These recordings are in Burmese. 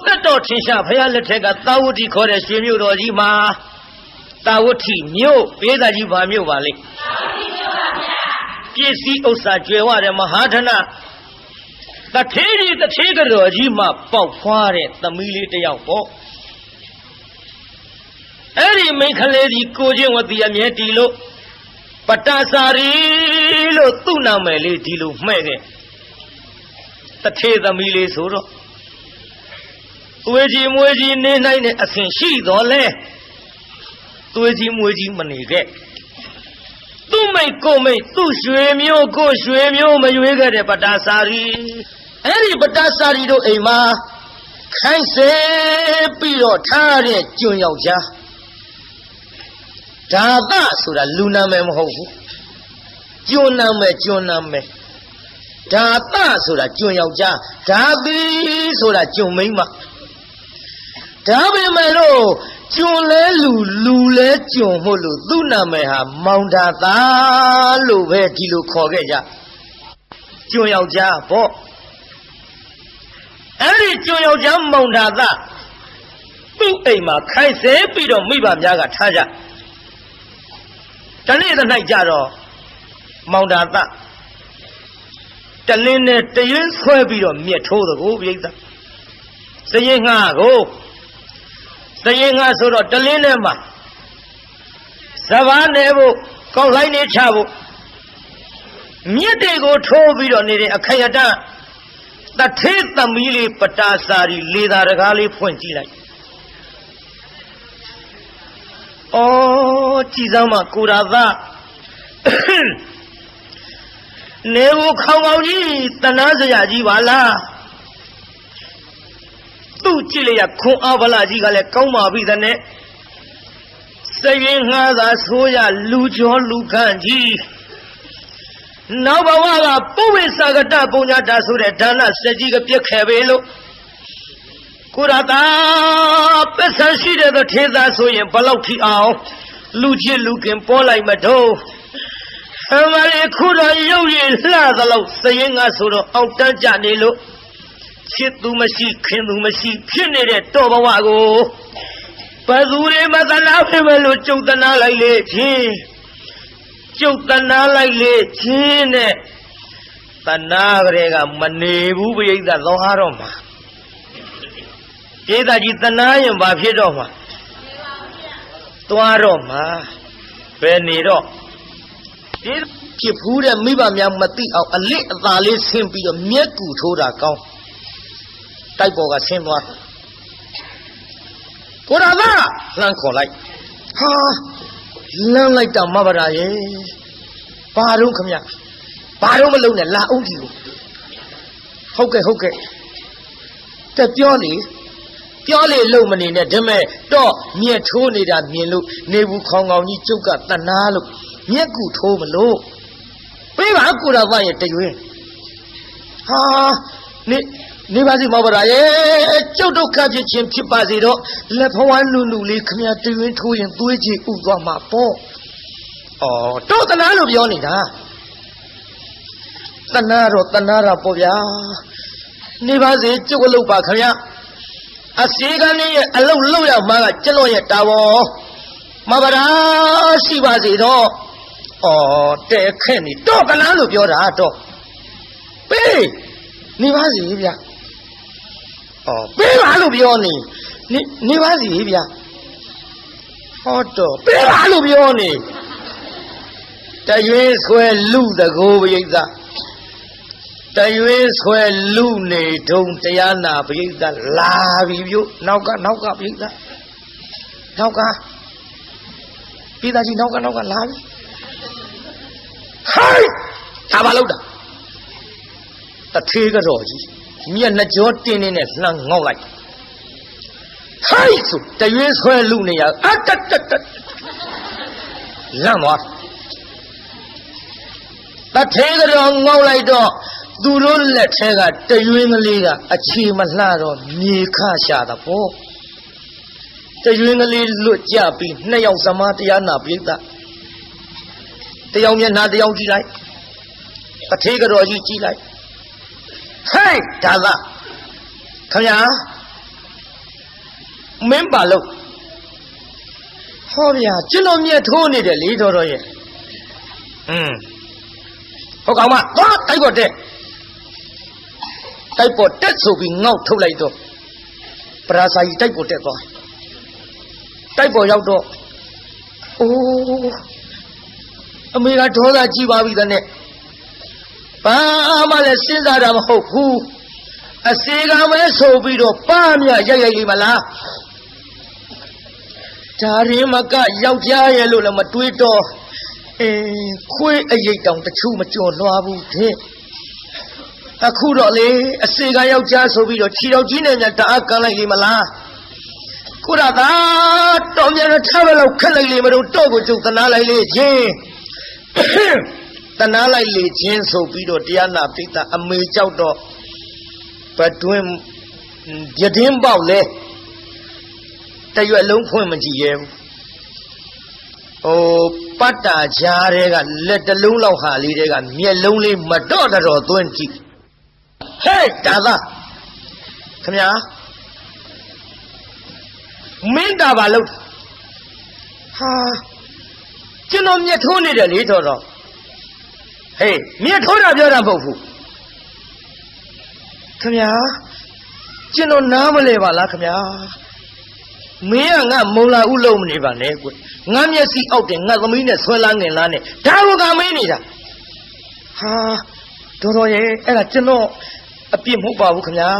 သက်တော်ထင်ရှားဘုရားလက်ထက်ကသာဝတိခေါ်တဲ့ရွှေမြို့တော်ကြီးမှာသာဝတိမြို့ပေးသားကြီးဘာမြို့ပါလိမ့်ပစ္စည်းဥစ္စာကျွယ်ဝတဲ့မဟာဓနတထေးကြီးတထေးကတော်ကြီးမှပေါက်ဖွားတဲ့သမီးလေးတစ်ယောက်ပေါ့အဲ့ဒီမိန်းကလေးကြီးကိုချင်းဝတိအမြဲတီလို့ပတ္တစာရီလို့သူ့နာမည်လေးဒီလိုမှဲ့ခဲ့တထေးသမီးလေးဆိုတော့သွေးကြီးမွေးကြီးနေနိုင်တဲ့အဆင်ရှိတော်လဲသွေးကြီးမွေးကြီးမနေခဲ့သူ့မိတ်ကိုမိတ်သူ့ရွှေမျိုးကိုရွှေမျိုးမရွေးခဲ့တဲ့ပတ္တစာရီအဲ့ဒီပတ္တစာရီတို့အိမ်မှာခိုင်းစေပြီးတော့ထားတဲ့ကျွန်းယောက်ျားဒါသဆိုတာလူနာမည်မဟုတ်ဘူးကျွန်းနာမည်ဒါသဆိုတာကျွန်းယောက်ျားဒါသီဆိုတာကျွန်းမိန်းမဒါပေမဲ့လို့ကျွန်းလဲလူလဲကျွန်းမို့လို့သူ့နာမည်ဟာမောင်ဒါသာလို့ပဲဒီလိုခေါ်ခဲ့ကြကျွန်းယောက်ျားပေါ့အဲ့ဒီကျွန်းယောက်ျားမောင်ဒါသာသူ့အိမ်မှာခိုင်းစေပြီးတော့မိဘများကထားကြတနေ့တစ်နိုင်ကြတော့မောင်ဒါသာတလင်းနဲ့တရွင်းဆွဲပြီးတော့မြက်ထိုးသကိုပြိဿစရင်ငှားကိုစရင်ငှားဆိုတော့တလင်းနဲ့မှာစဘာနေဖို့ကောက်လိုက်နေချဖို့မြက်တွေကိုထိုးပြီးတော့နေတဲ့အခယတတထေးသမီးလေးပတ္တာစာရီလေသာတကားလေးဖွင့်ကြည့်လိုက်ကြည်စမ်းမကိုရာသနေဘူးခေါင်းကြီးတနာစရာကြီးပါလားသူ့ကြည့်လိုက်ရခွန်အားဗလာကြီးကလည်းကောင်းပါပြီတဲ့နဲ့စရင်ငှားသာဆိုရလူကျော်လူခန့်ကြီးနောက်ဘဝကပုဝိသကတပုံညာတာဆိုတဲ့ဒါနစက်ကြီးကပြက်ခဲ့ပေလို့ကိုရတာပစ္စရှိတဲ့ထေသာဆိုရင်ဘလောက်ထိအောင်လူချစ်လူခင်ပေါ်လိုက်မတော့အမလေးခုတော့ရုပ်ရည်လှသလောက်စရင်ငါဆိုတော့အောက်တန်းကြနေလို့ချစ်သူမရှိခင်သူမရှိဖြစ်နေတဲ့တော်ဘဝကိုဘသူတွေမသနာဖြစ်မဲ့လို့ကျုပ်တနာလိုက်လေချင်းကျုပ်တနာလိုက်လေချင်းနဲ့တနာကလေးကမနေဘူးပြိဿသောဟာတော့မှာပြိဿကြီးတနာရင်ဘာဖြစ်တော့မှာသွားတော့မှာဘယ်နေတော့ဖြစ်ဖူးတဲ့မိဘများမသိအောင်အလစ်အသာလေးဆင်းပြီးတော့မျက်ကူထိုးတာကောင်းတိုက်ပေါ်ကဆင်းသွားကိုရာသာလှမ်းခေါ်လိုက်ဟာလမ်းလိုက်တာမဗရာရဲ့ဘာတော့ခမဘာတော့မလုံးနဲ့လာအောင်ဒီကိုဟုတ်ကဲ့တက်ပြောလေလုံမနေနဲ့ဒါမဲ့တော့မြက်ထိုးနေတာမြင်လို့နေဘူးခေါင်ကြီးကျုပ်ကတနာလို့မြက်ကူထိုးမလို့ပေးပါကိုရာသာရဲ့တရွင်းဟာနေပါစီမောဗရာရဲ့ကျုပ်ဒုက္ခဖြစ်ခြင်းဖြစ်ပါစေတော့လက်ဖဝမ်းနုလေးခမရတရွင်းထိုးရင်သွေးကြည်ဥသွားမှာပေါ့တော့တနာလို့ပြောနေတာတနာတော့တနာတာပေါ့ဗျာနေပါစေကျုပ်အလုပ်ပါခမရအစီကနေရဲ့အလုပ်လုပ်ရမှာကကျွန်တော်ရဲ့တာဝန်မဗရာရှိပါစေတော့တဲ့ခဲ့နေတော့တနာလို့ပြောတာတော့ပေးနေပါစီဗျာပေးပါလို့ပြောနေပါစီဗျာဟောတော့ပေးပါလို့ပြောနေတရွေးဆွဲလူတကိုပရိသတရွေးဆွဲလူနေတုံတရားနာပရိသလာပြီပြုနောက်ကပရိသနောက်ကပိသားကြီးနောက်ကလာပြီဟိုင်းဒါပါလို့တာတထေးကတော့ကြီးမျက်နှာကြောတင်းနေနဲ့လှမ်းငေါက်လိုက်ဟိုင်းဆိုတရွေးဆွဲလူနေရအတလန့်သွားတထေးကတော့ငေါက်လိုက်တော့သူတို့လက်ထဲကတရွေးကလေးကအခြေမလှတော့မြေခရှာတာပေါ့တရွေးကလေးလွတ်ကြပြီးနှစ်ယောက်သမားတရားနာပြိဿတယောက်မျက်နှာတယောက်ကြည့်လိုက်တထေးကတော့ကြီးကြည့်လိုက်ဟဲ့ဒါသာ ခင်ဗျာမင်းပါလို့ဟောဗျာကျွန်တော်မြတ်ထိုးနေတယ်လေတော်ရဲ့ဟုတ်ကောင်မသွားတိုက်ပေါ်တက်တိုက်ပေါ်တက်ဆိုပြီးငေါက်ထုတ်လိုက်တော့ပရာဇာကြီးတိုက်ပေါ်တက်သွားတိုက်ပေါ်ရောက်တော့အိုးအမေကဒေါသကြီးပါပြီတဲ့ဘာမှလည်းစဉ်းစားတာမဟုတ်ဘူးအစေကပဲဆိုပြီးတော့ပါမြရိုက်လေးမလားဒါရင်မကယောက်ျားရဲ့လို့လည်းမတွေးတော့ခွေးအရိတ်တောင်တချို့မကြော်လွှားဘူးတဲ့အခုတော့လေအစေကယောက်ျားဆိုပြီးတော့ခြေတော်ကြီးနဲ့များတအားကန်လိုက်လေးမလားကိုရသာတော်မြန်ထားပဲလို့ခက်လိုက်လေမလို့တော့ကိုကျုပ်တနာလိုက်လေချင်းတနာလိုက်လေချင်းဆိုပြီးတော့တရားနာပိဋကအမေကြောက်တော့ဘတွင်းပြတင်းပေါက်လဲတရွက်လုံးဖွင့်မကြည့်ရဲဘူးပတ်တာချားတွေကလက်တလုံးလောက်ဟာလေးတွေကမျက်လုံးလေးမတော့တော်သွင်းကြည့်ဟဲ့ဒါသာခင်ဗျာမင်းတာပါလို့ဟာကျွန်တော်မျက်ထိုးနေတယ်လေတော်ဟေးမျက်ထိုးတာပြောတာမဟုတ်ဘူးခင်ဗျာကျွန်တော်နားမလဲပါလားခင်ဗျာမင်းကငါမုံလာဥလုံးမနေပါနဲ့ကွငါမျက်စိအောက်တယ်ငါသမီးနဲ့ဆွဲလာငင်လားနဲ့ဒါကမင်းနေတာဟာတော်ရဲ့အဲ့ဒါကျွန်တော်အပြစ်မဟုတ်ပါဘူးခင်ဗျာ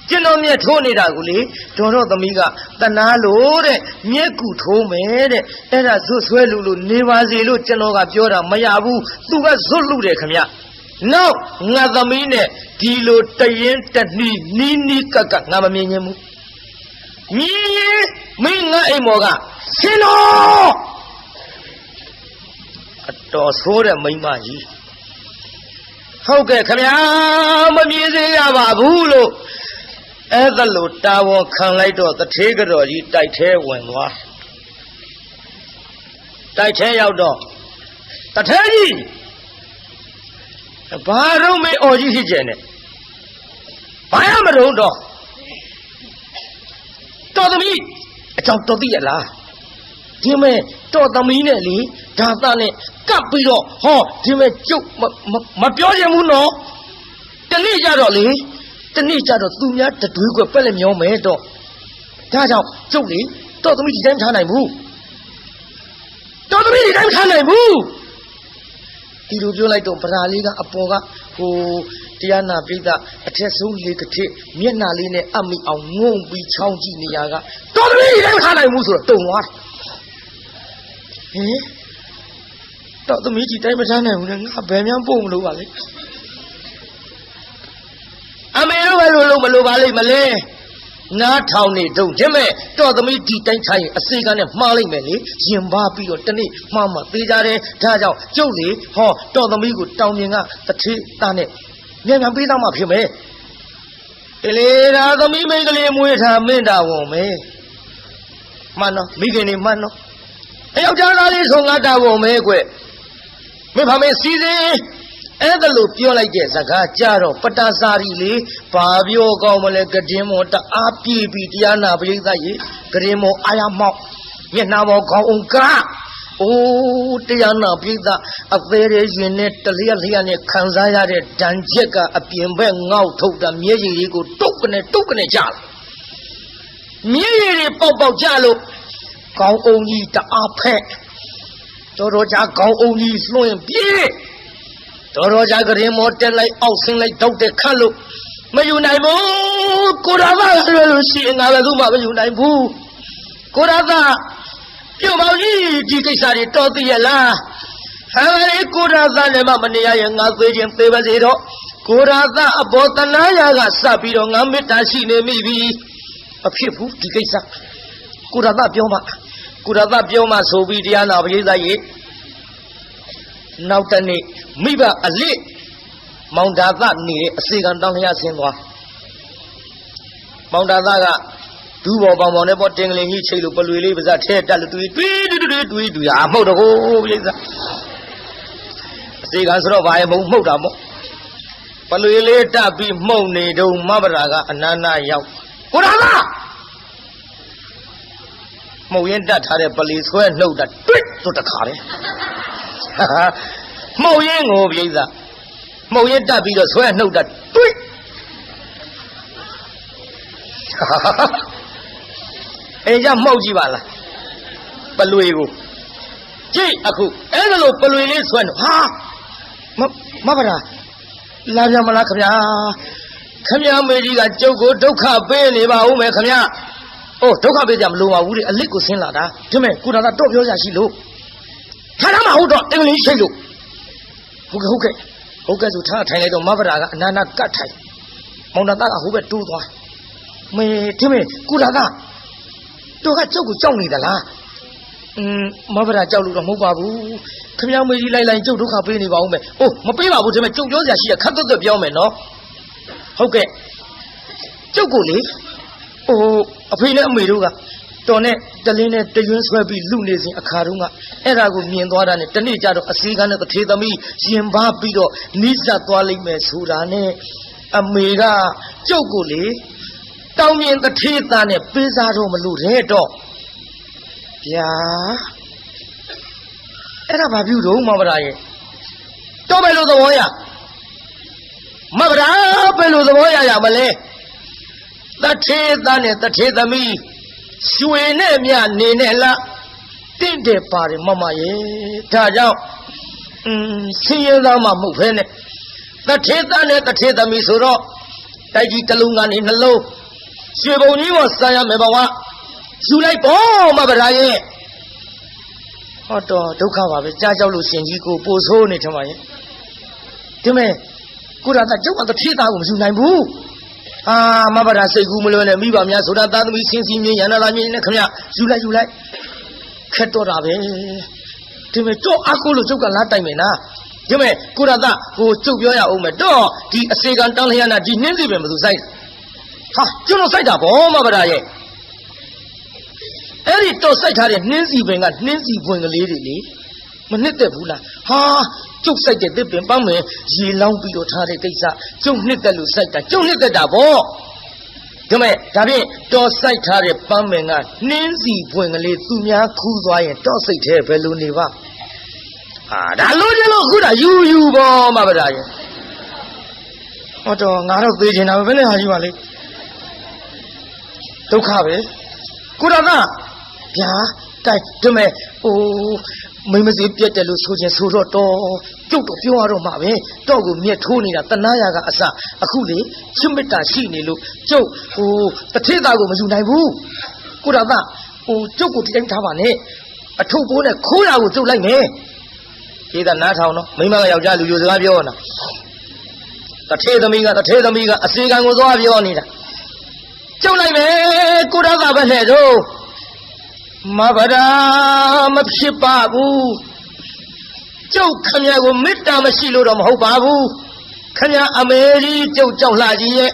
ကျွန်တော်မျက်ထိုးနေတာကိုလေတော်သမီးကတနာလို့တဲ့မျက်ကူထိုးမယ်တဲ့အဲ့ဒါဇွတ်ဆွဲလို့နေပါစေလို့ကျွန်တော်ကပြောတာမရဘူးသူကဇွတ်လူတယ်ခင်ဗျနောက်ငါသမီးနဲ့ဒီလိုတရင်တနှီးနီးကကငါမမြင်ချင်ဘူးမြည်မင်းငါအိမ်မော်ကဆင်းတော့အတော်ဆိုးတဲ့မိန်းမကြီးဟုတ်ကဲ့ခင်ဗျာမမြင်စေရပါဘူးလို့အဲ့ဒါလို့တာဝန်ခံလိုက်တော့တထေးကတော်ကြီးတိုက်ထဲဝင်သွားတိုက်ထဲရောက်တော့တထေးကြီးဘာတော့မင်းအော်ကြီးဖြစ်ကျင်နေဘာရမလို့တော့တော်သမီးအကြောင်းတော်သိရလားဒီမဲ့တော်သမီးနဲ့လေဒါသားနဲ့ကပ်ပြီးတော့ဟောဒီမဲ့ကျုပ်မပြောချင်ဘူးနော်တနေ့ကြတော့လေတနေ့ကြတော့သူများတတွေးကွက်ပက်လက်မျောမယ်တော့ဒါကြောင့်ကျုပ်လေတော်သမီးဒီတိုင်းထားနိုင်ဘူးတော်သမီးဒီတိုင်းထားနိုင်ဘူးဒီလိုပြောလိုက်တော့ဗရာလေးကအပေါ်ကဟိုတရားနာပိဋကအထက်ဆုံးလေကတိမျက်နှာလေးနဲ့အမိအောင်ငုံပြီးချောင်းကြည့်နေရကတော်သမီးဒီတိုင်းထားနိုင်ဘူးဆိုတော့တုံသွားဟင်တော်သမီးဒီတိုင်းမထားနိုင်ဘူးလေငါဘယ်မှပို့မလို့ပါလေအမေတို့ပဲလို့မလို့ပါလိမ့်မလဲနားထောင်နေတုံကျမဲ့တော်သမီးဒီတိုင်းထားရင်အစေကနဲ့မှားလိုက်မယ်လေရင်ပါပြီးတော့တနေ့မှားမှသေးကြတယ်ဒါကြောင့်ကျုပ်လေဟောတော်သမီးကိုတောင်မြင်ကတထေးသားနဲ့မြန်ပေးသားမှဖြစ်မယ်တလေသာသမီးမိန်းကလေးမွေးထားမင်းတာဝန်မယ်မှန်တော့မိခင်နေမှန်တော့အယောက်ျားသားလေးဆိုငါတာဝန်မယ်ကွမင်းဖာမင်းစီစဉ်အဲ့ဒါလို့ပြောလိုက်တဲ့စကားကြတော့ပတ္တစာရီလေဘာပြောကောင်းမလဲကဒင်းမောတအားပြေးပြီးတရားနာပရိသတ်ရေကဒင်းမောအာရမောက်မျက်နှာပေါ်ခေါင်းအောင်ကအိုးတရားနာပရိသတ်အသေးရဲ့ရင်နဲ့တလျက်လျက်နဲ့ခံစားရတဲ့ဒဏ်ချက်ကအပြင်ဘက်ငေါက်ထုတ်တာမျက်ရည်လေးကိုတုတ်ကနေကြလာမျက်ရည်တွေပေါက်ကြလို့ခေါင်းအောင်ကြီးတအားဖက်တော်ကြခေါင်းအောင်ကြီးလွှင့်ပြေးတော်ကြကရင်မောတက်လိုက်အောက်ဆင်းလိုက်တောက်တဲ့ခတ်လို့မယူနိုင်ဘူးကိုရာသာလွယ်လို့ရှိရင်ငါလည်းသူ့မှာမယူနိုင်ဘူးကိုရာသာပြုတ်ပေါင်းကြီးဒီကိစ္စတွေတော်သိရလားဟာလေကိုရာသာလည်းမနေရရင်ငါသေးခြင်းသေးပါစေတော့ကိုရာသာအဘောတနာရာကစပြီးတော့ငါမေတ္တာရှိနေမိပြီမဖြစ်ဘူးဒီကိစ္စကိုရာသာပြောမှဆိုပြီးတရားနာပရိသတ်ရဲ့နောက်တနေ့မိဘအလစ်မောင်ဒါသနေတဲ့အစေကံတောင်းလျာဆင်းသွားမောင်ဒါသကဒူးပေါ်ပေါင်ပေါင်နဲ့ပေါ်တင်ကလေးကြီးချိတ်လို့ပလွေလေးပါးစပ်ထဲတက်လို့တွေးအာမှုတ်တော့ကိုပြိဿအစေကံဆိုတော့ဘာရဲ့မုံမှုတ်တာမို့ ပလွေလေးတက်ပြီးမှုန်နေတော့မဗရာကအနန္နာရောက်ကိုရာသာမှုန်ရင်တက်ထားတဲ့ပလီဆွဲနှုတ်တာတွစ်ဆိုတခါလေမှုန်ရင်ကိုပြိဿမှုန်ရင်တက်ပြီးတော့ဆွဲနှုတ်တာတွစ်အိမ်ကြမှုတ်ကြည့်ပါလားပလွေကိုကြည့်အခုအဲ့ဒါလို့ပလွေလေးဆွဲနှုတ်ဟာမဗရာလာပြန်မလားခင်ဗျာခင်ဗျာမေကြီးကကျုပ်ကိုဒုက္ခပေးနေပါဦးမယ်ခင်ဗျာအိုးဒုက္ခပေးကြမလို့ပါဘူးလေအလစ်ကိုဆင်းလာတာဒီမဲ့ကုတာကတော့ပြောရရှိလို့ထားထားမဟုတ်တော့အင်္ဂလိပ်ရှိလို့ဟုတ်ကဲ့ဆိုထားထိုင်လိုက်တော့မဗရာကအနန္နာကတ်ထိုင်မောင်နာသားကဟိုဘက်တိုးသွားမေဒီမဲ့ကုတာကတော့ကကျုပ်ကိုကြောက်နေသလားမဗရာကြောက်လို့တော့မဟုတ်ပါဘူးခင်ဗျားမေကြီးလိုက်ကျုပ်ဒုက္ခပေးနေပါဦးမယ်။အိုးမပေးပါဘူးဒါပေမဲ့ကျုပ်ပြောစရာရှိရခက်သွက်ပြောမယ်နော်။ဟုတ်ကဲ့ကျုပ်ကိုလေအဖေနဲ့အမေတို့ကတော်နဲ့တလင်းနဲ့တရွင်းဆွဲပြီးလူနေစဉ်အခါတုန်းကအဲ့ဒါကိုမြင်သွားတာနဲ့တနေ့ကျတော့အစည်းကန်းနဲ့တထေသမီးရင်ပါပြီးတော့နိစ္စသွားလိမ့်မယ်ဆိုတာနဲ့အမေကကျုပ်ကိုလေတောင်းမြင်တထေသားနဲ့ပေးစားတော့မလို့တဲ့တော့ဗျာအဲ့ဒါဘာပြုတော့မဗရာရဲ့တော့ဘယ်လိုသဘောရမဗရာဘယ်လိုသဘောရမလဲတထေသားနဲ့တထေသမီးရွှေနဲ့မြနေနဲ့လားတင့်တယ်ပါတယ်မမရဲ့ဒါကြောင့်ဆင်းရဲသားမှမဟုတ်ဖ ೇನೆ တထေသားနဲ့တထေသမီးဆိုတော့တိုက်ကြီးတစ်လုံးကနေနှလုံးရွှေပုံကြီးကိုစားရမယ်ဘဝယူလိုက်ပေါ့မဗရာရဲ့ဟောတော့ဒုက္ခပါပဲကြားကြောက်လို့ရှင်ကြီးကိုပို့ဆိုးနေထမရဲ့ဒီမဲ့ကိုရာသားကျုပ်ကတထေသားကိုမယူနိုင်ဘူးမဗရာစိတ်ကူးမလွယ်နဲ့မိဘများဆိုတာသားသမီးချင်းစီမြင်ရန်လာမြင်နေခင်ဗျယူလိုက်ခက်တော့တာပဲဒီမဲ့တော့အကူလို့ကျုပ်ကလာတိုင်မယ်နာဒီမဲ့ကိုရာသားကိုကျုပ်ပြောရအောင်မယ်တော့ဒီအစေကံတန်းလျက်နာဒီနှင်းစီပဲမသူစိုက်ကျုပ်တို့စိုက်တာဗောမဗရာရဲ့အဲ့ဒီတော့စိုက်ထားတဲ့နှင်းစီပင်ကနှင်းစီပွင့်ကလေးတွေလေမနှစ်သက်ဘူးလားကျုပ်စိုက်တဲ့တစ်ပင်ပန်းမယ်ရေလောင်းပြီးတော့ထားတဲ့ကိစ္စကျုပ်နှစ်သက်လို့စိုက်တာကျုပ်နှစ်သက်တာဗောဒါမဲ့ဒါဖြင့်တော့စိုက်ထားတဲ့ပန်းပင်ကနှင်းစီပွင့်ကလေးသူများခူးသွားရင်တော့စိတ်ထဲဘယ်လိုနေပါဒါလို့ကျလို့ခုတာယူဗောမဗရာရဲ့ဟောတော့ငါတော့သေးချင်တာပဲဘယ်နဲ့ဟာကြီးပါလေဒုက္ခပဲကိုရာသားဗျာတိုက်ဒီမဲ့မိမစီပြက်တယ်လို့ဆိုခြင်းဆိုတော့ကျုပ်တော့ပြောရတော့မှာပဲတော့ကိုမြက်ထိုးနေတာတနာရကအစအခုလေချစ်မေတ္တာရှိနေလို့ကျုပ်တထေသားကိုမယူနိုင်ဘူးကိုရာသားကျုပ်ကိုဒီတိုင်းထားပါနဲ့အထုပ်ပိုးနဲ့ခိုးတာကိုကျုပ်လိုက်မယ်ဒီကနားထောင်တော့မိမကယောက်ျားလူစကားပြောနေတာတထေသမီးကအစေကံကိုသွားပြောနေတာကျုပ်လိုက်မယ်ကိုရာသားပဲနဲ့တော့မဗရာမဖြစ်ပါဘူးကျုပ်ခမရကိုမေတ္တာမရှိလို့တော့မဟုတ်ပါဘူးခမရအမေကြီးကျုပ်ကြောက်လှကြီးရဲ့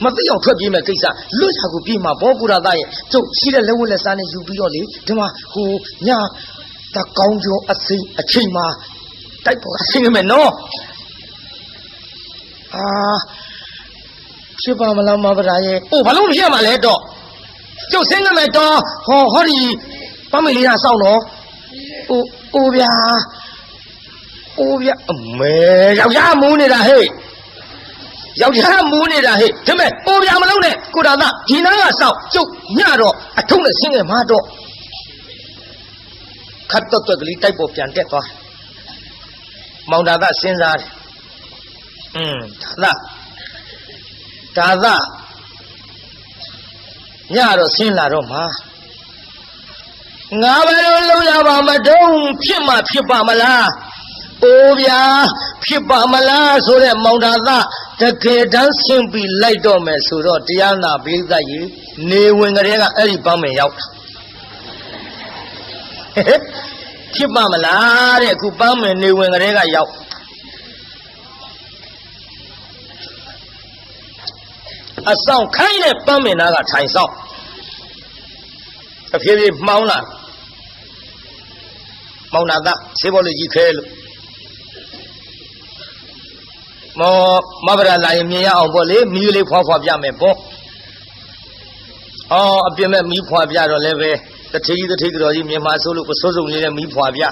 မသိအောင်ထွက်ပြေးမဲ့ကိစ္စလွတ်ရာကိုပြေးမှာဘောကူရာသားရဲ့ကျုပ်ရှိတဲ့လက်ဝတ်လက်စားနဲ့ယူပြီးတော့လေဒီမှာညတကောင်းကျော်အစိမ့်အချိန်မှာတိုက်ပေါ်ဆင်းရမယ်နော်ဖြစ်ပါမလားမဗရာရဲ့ဘာလို့မဖြစ်မှာလဲတော့ကျုပ်ဆင်းရမယ်တော့ဟောဒီပမေလေးကစောင့်တော့အိုးဗျာအမေယောက်ျားမူးနေတာဟဲ့ဒီမဲ့အိုးဗျာမလုံးနဲ့ကိုရာသားဒီနားကစောင့်ကျုပ်ညတော့အထုံးနဲ့ဆင်းခဲ့မှာတော့ခတ်တော့ကလေးတိုက်ပေါ်ပြန်တက်သွားမောင်ဒါသစဉ်းစားတယ်ဒါသညတော့ဆင်းလာတော့မှာငါဘယ်လိုလုပ်ရပါမတုံးဖြစ်မှဖြစ်ပါမလားအိုးဗျာဖြစ်ပါမလားဆိုတဲ့မောင်ဒါသတကယ်တမ်းဆင်းပြီးလိုက်တော့မယ်ဆိုတော့တရားနာပိဋကကြီးနေဝင်ကလေးကအဲ့ဒီပန်းမင်ရောက်ဖြစ်ပါမလားတဲ့အခုပန်းမင်နေဝင်ကလေးကရောက်အဆောင်ခိုင်းတဲ့ပန်းမင်သားကထိုင်ဆောင်အဖြည်းဖြည်းမှောင်းလာမောင်နာသားဆေးဘောလေးကြီးခဲလို့ မောမဗရာလာရင်မြင်ရအောင်ပေါ့လေမီးလေးဖွာပြမယ်ပေါ့အော်အပြစ်မဲ့မီးဖွာပြတော့လည်းပဲတထေကြီးကြော်ကြီးမြန်မာဆိုးလို့ပစိုးစုံလေးနဲ့မီးဖွာပြ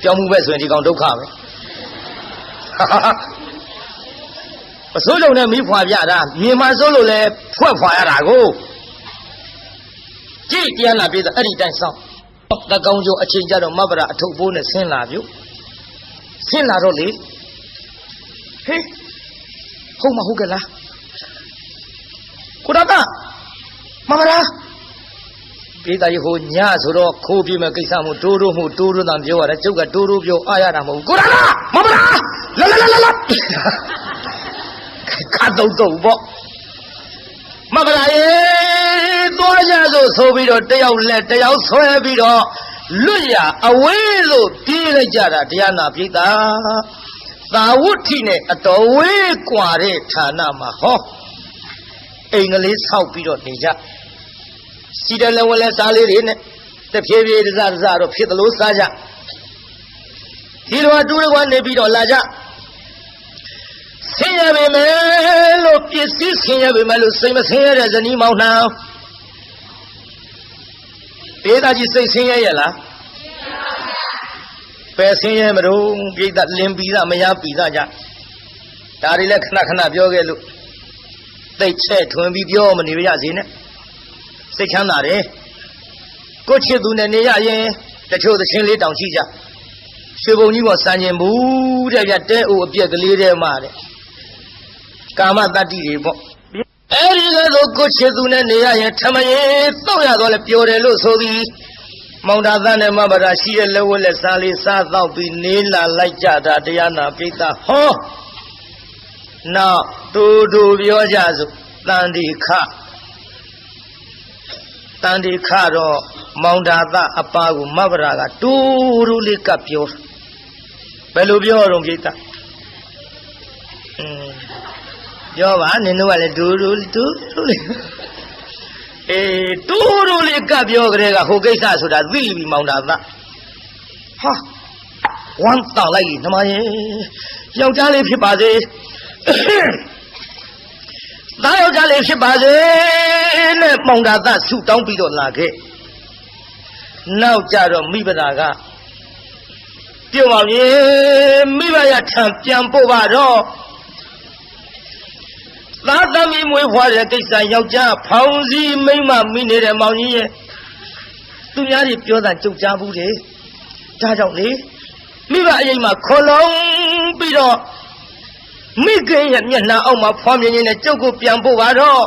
ပြောင်းမှုပဲဆိုရင်ဒီကောင်ဒုက္ခပဲပစိုးစုံနဲ့မီးဖွာပြတာမြန်မာဆိုးလို့လည်းဖွာရတာကိုကြည့်တရားလာပြေးတာအဲ့ဒီတိုင်းဆောင်တကောင်ကျော်အချိန်ကြတော့မဗရာအထုပ်ပိုးနဲ့ဆင်းလာပြုဆင်းလာတော့လေဟေးဟုတ်မဟုတ်ကလားကိုရတာမမလားပြေးတာဟိုညဆိုတော့ခိုးပြေးမဲ့ကိစ္စမို့တိုးတိုးတန်ပြောရတယ်ကျုပ်ကတိုးတိုးပြောအားရတာမဟုတ်ကိုရတာမမလားလာခါတော့ပေါ့မမလားရေသွားကြဆိုပြီးတော့တယောက်လက်တယောက်ဆွဲပြီးတော့လွတ်ရအဝေးလို့ပြေးလိုက်ကြတာတရားနာပြေးတာသာဝတ္ထိနဲ့အတော်ဝေးกว่าတဲ့ဌာနမှာဟောအိမ်ကလေးဆောက်ပြီးတော့နေကြစီတယ်လည်းဝလဲစားလေးတွေနဲ့တဖြည်းဖြည်းတစားတော့ဖြစ်သလိုစားကြဒီလိုအတူတကွနေပြီးတော့လာကြဆင်းရဲပေမဲ့လို့ပစ္စည်းဆင်းရဲပေမဲ့လို့စိတ်မဆင်းရဲတဲ့ဇနီးမောင်နှံဒေသကြီးစိတ်ဆင်းရဲရဲ့လားပယ်ဆင်းရဲမလို့ပြိတ္တလင်းပြီးသားမရပြီးသားကြဒါတွေလည်းခဏပြောခဲ့လို့သိတ်ချက်ထွင်ပြီးပြောမနေရစေနဲ့စိတ်ချမ်းသာတယ်ကိုချစ်သူနဲ့နေရရင်တချို့သချင်းလေးတောင်ရှိကြရွှေဘုံကြီးပေါ်စံကျင်ဘူးတဲ့ဗျတဲအိုအပြက်ကလေးတဲ့မှာတဲ့ကာမတတ္တိတွေပေါ့အဲ့ဒီလိုကိုချစ်သူနဲ့နေရရင်ထမရင်တောက်ရတော့လဲပျော်တယ်လို့ဆိုသည်မောင်တာသားနဲ့မဗရာရှိရဲ့လက်ဝက်လက်စားလေးစားတော့ပြီးနေလာလိုက်ကြတာတရားနာပိဋကဟောနောက်တူပြောကြစို့တန်ဒီခတော့မောင်တာသားအပါကိုမဗရာကတူလေးကပ်ပြောဘယ်လိုပြောတော့ပိဋကပြောပါနင်တို့ကလည်းတူလေးတူလေးကပြောကြတဲ့ကဟိုကိစ္စဆိုတာသိပြီမောင်တာသားဟာဝမ်းတောက်လိုက်နှမရဲ့ယောက်ျားလေးဖြစ်ပါစေသားယောက်ျားလေးဖြစ်ပါစေနဲ့မောင်တာသားဆုတောင်းပြီးတော့လာခဲ့နောက်ကြတော့မိဘတာကပြုံးပါမြေမိဘရထံပြန်ပို့ပါတော့သာသမီမွေးဖွားတဲ့ကိစ္စယောက်ျားဖောင်စည်းမိမ့်မမိနေတဲ့မောင်ကြီးရဲ့သူများတွေပြောတာကြုတ်ကြားဘူးတယ်ဒါကြောင့်လေမိဘအရင်မှာခေါ်လုံးပြီးတော့မိခင်ရဲ့မျက်နှာအောက်မှာဖွားမြင်နေတဲ့ကျုပ်ကိုပြန်ပို့ပါတော့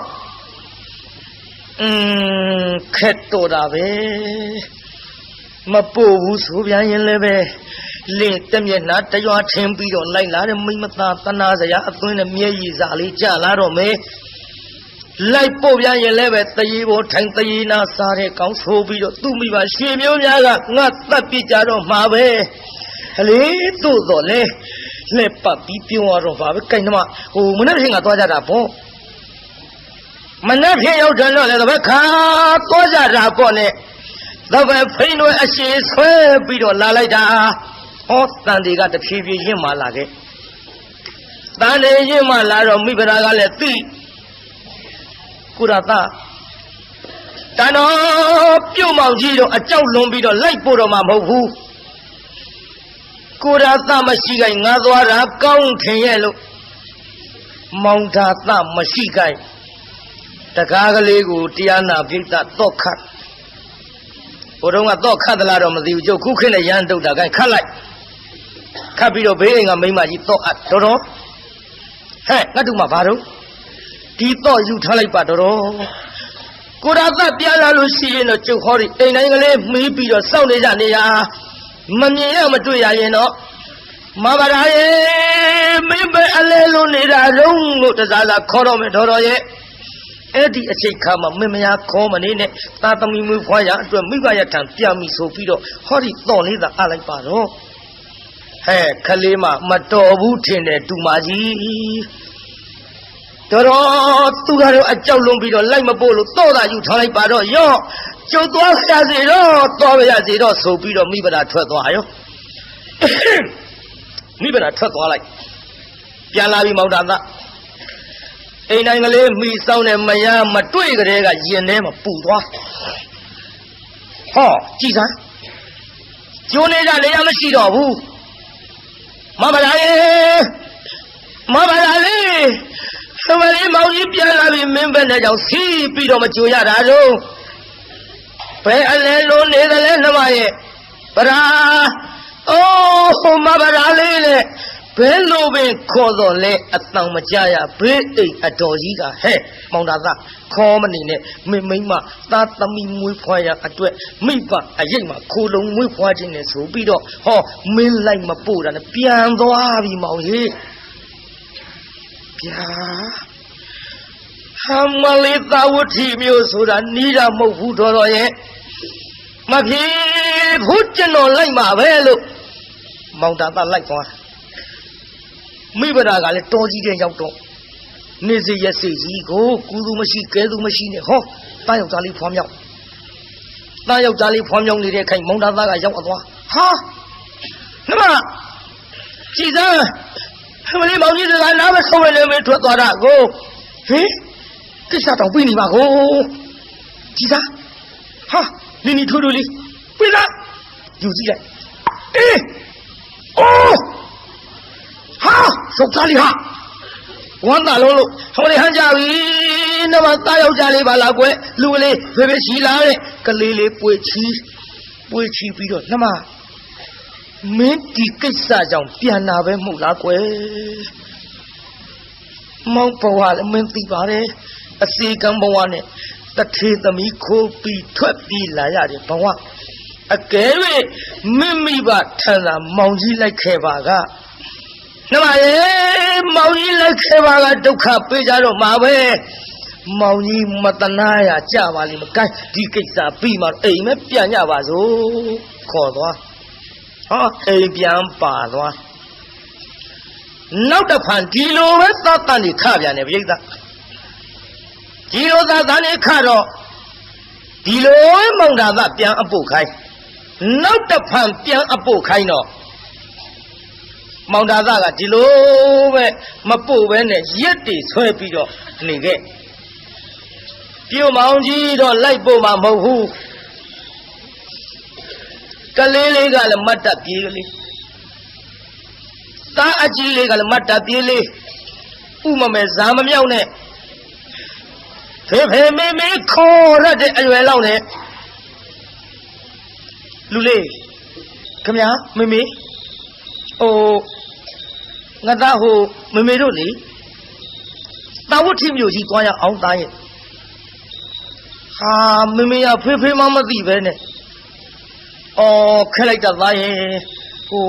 ခက်တော့တာပဲမပို့ဘူးဆိုပြန်ရင်လည်းပဲလင်းတမျက်နှာတရွာထင်းပြီးတော့လိုက်လာတဲ့မိမသားတနာစရာအသွင်းနဲ့မျက်ရည်စာလေးကြလာတော့မယ်လိုက်ပို့ပြန်ရင်လည်းပဲတရေပေါ်ထိုင်တရေနာစားတဲ့ကောင်းဆိုပြီးတော့သူ့မိဘရွှေမျိုးများကငါတတ်ပြကြတော့မှာပဲဟလေတို့တော့လေလက်ပတ်ပြီးပြုံးရတော့ပါပဲကြိုင်နှမဟိုမနေ့ကသွားကြတာပေါ့မနေ့ကရောက်တယ်လို့လည်းတပည့်ခါသွားကြတာပေါ့နဲ့တပည့်ဖိန်းတွေအရှိဆွဲပြီးတော့လာလိုက်တာဟောတန်တွေကတဖြည်းဖြည်းရင့်မာလာခဲ့တန်တွေရင့်မာလာတော့မိဖုရားကလည်းသိကုရသတန်တော်ပြုတ်မောင်ကြီးတော့အကြောက်လွန်ပြီးတော့လိုက်ပို့တော့မှမဟုတ်ဘူးကုရသမရှိခိုင်ငါသွားတာကောင်းထင်ရဲ့လို့မောင်သာသမရှိခိုင်တကားကလေးကိုတရားနာပိဋကတော့ခတ်ဘုရားကတော့ခတ်သလားတော့မသိဘူးကျုပ်ခုခေတ်နဲ့ရန်တုတ်တာခိုင်ခတ်လိုက်ခတ်ပြီးတော့ဘေးအိမ်ကမိမကြီးတော့အပ်တော်ဟဲ့ငါတို့မှဘာတော့ဒီတော့ယူထားလိုက်ပါတော်ကိုရသပြလာလို့ရှိရင်တော့ကျုပ်ဟောဒီအိမ်တိုင်းကလေးမီးပြီးတော့စောင့်နေကြနေရမမြင်ရမတွေ့ရရင်တော့မဗရာရေမင်းပဲအလဲလုံးနေတာရုံးလို့တစားစားခေါ်တော့မယ်တော်ရဲ့အဲ့ဒီအချိန်ခါမှာမင်းမယားခေါ်မနေနဲ့သာသမီမွေးဖွားရအတွက်မိဘရထံပြန်ပြီဆိုပြီးတော့ဟောဒီတော့လေးသာအလိုက်ပါတော့ဟဲ့ခလေးမမတော်ဘူးထင်တယ်တူမကြီးတော်သူကတော့အကြောက်လွန်ပြီးတော့လိုက်မပို့လို့တော့တာယူထားလိုက်ပါတော့ရော့ကျုပ်သွားရစီတော့သွားရစီတော့ဆိုပြီးတော့မိဘတာထွက်သွားရောမိဘတာထွက်သွားလိုက် ပြန်လာပြီမောင်တာသားအိမ်တိုင်းကလေးမိဆောင်တဲ့မယားမတွေ့ကြတဲ့ကရင်ထဲမှာပူသွားဟောကြည်စမ်းကျိုးနေကြလေရမရှိတော့ဘူးမမလာလေမမလာလေသမလေးမောင်ကြီးပြန်လာပြီမင်းဘက်နဲ့ကြောင့်စီးပြီးတော့မကြိုရတာတော့ဘယ်အလဲလုံးနေတယ်လဲနှမရဲ့ဗရာအိုးမဗရာလေးလေဘယ်လိုပဲခေါ်တော့လဲအတန်မကြရဘေးအိမ်အတော်ကြီးကဟဲ့မောင်တာသားခေါ်မနေနဲ့မိမသားသမီးမွေးဖွားရအတွက်မိဘအရိတ်မှာခိုးလုံးမွေးဖွားခြင်းနဲ့ဆိုပြီးတော့ဟောမင်းလိုက်မပို့တာနဲ့ပြန်သွားပြီမောင်ကြီးဗျာဟမလေးသာဝတိမျိုးဆိုတာနီးတာမဟုတ်ဘူးတော်ရဲ့မဖြစ်ဘူးကျွန်တော်လိုက်မှာပဲလို့မောင်တာသားလိုက်သွားမိဘရာကလည်းတော်ကြီးတဲ့ရောက်တော့နေစီရစိတ်ကြီးကိုကူသူမရှိကဲသူမရှိနဲ့ဟောတားယောက်ျားလေးဖွားမြောက်တားယောက်ျားလေးဖွားမြောက်နေတဲ့ခိုင်မောင်တာသားကရောက်သွားဟာနမကြည်စမ်းမလေးမောင်ကြီးစကားနားမဆုံးရလည်းမထွက်သွားတာကိုဟင်ကိစ္စတောင်ပြီးနေပါကိုကြည်စမ်းဟာနင်းနီထိုးထိုးလေးပြေးလားယူကြည့်လိုက်အေးအိုးဟာစုပ်သားလေးဟာဝမ်းသာလုံးလို့ဟောလေဟန်ကြပြီနမသားယောက်ျားလေးပါလားကွယ်လူကလေးဖေဖေချီလာတဲ့ကလေးလေးပွေချီပြီးတော့နမမင်းဒီကိစ္စကြောင့်ပြန်လာပဲမဟုတ်လားကွယ်မောင်ဘဝလည်းမင်းသိပါတယ်အစီကံဘဝနဲ့တထေသမီးခိုးပြီးထွက်ပြီးလာရတယ်ဘဝအကယ်၍မိဘထန်သာမောင်ကြီးလိုက်ခဲ့ပါကနမရေမောင်ကြီးလိုက်ခဲ့ပါကဒုက္ခပေးကြတော့မှာပဲမောင်ကြီးမတနာရကြပါလိမ့်မကိုင်းဒီကိစ္စပြီးမှအိမ်မဲပြန်ကြပါစို့ခေါ်သွားဟောအိမ်ပြန်ပါသွားနောက်တစ်ဖန်ဒီလိုပဲသတ်တန်နေခပြန်တယ်ပြိဿဒီလိုသတ်တန်နေခတော့ဒီလိုမောင်တာကပြန်အပုတ်ခိုင်းနောက်တစ်ဖန်ပြန်အပုတ်ခိုင်းတော့မောင်တာကဒီလိုပဲမပို့ပဲနဲ့ရက်တွေဆွဲပြီးတော့နေခဲ့ပြုံမောင်ကြီးတော့လိုက်ပို့မှာမဟုတ်ဘူးကလေးလေးကလည်းမတ်တပ်ပြေးကလေးသားအကြီးလေးကလည်းမတ်တပ်ပြေးလေးဥမမဲဇာမမြောက်နဲ့ဖေဖေမေမေခေါ်ရတဲ့အရွယ်လောက်နဲ့လူလေးခမမေမေဟိုငါသားဟိုမေမေတို့လေတာဝတ်ထိမျိုးကြီးသွားရအောင်သားရဲ့ဟာမေမေကဖေဖေမှမသိပဲနဲ့အော်ခက်လိုက်တာသားရဲ့ဟို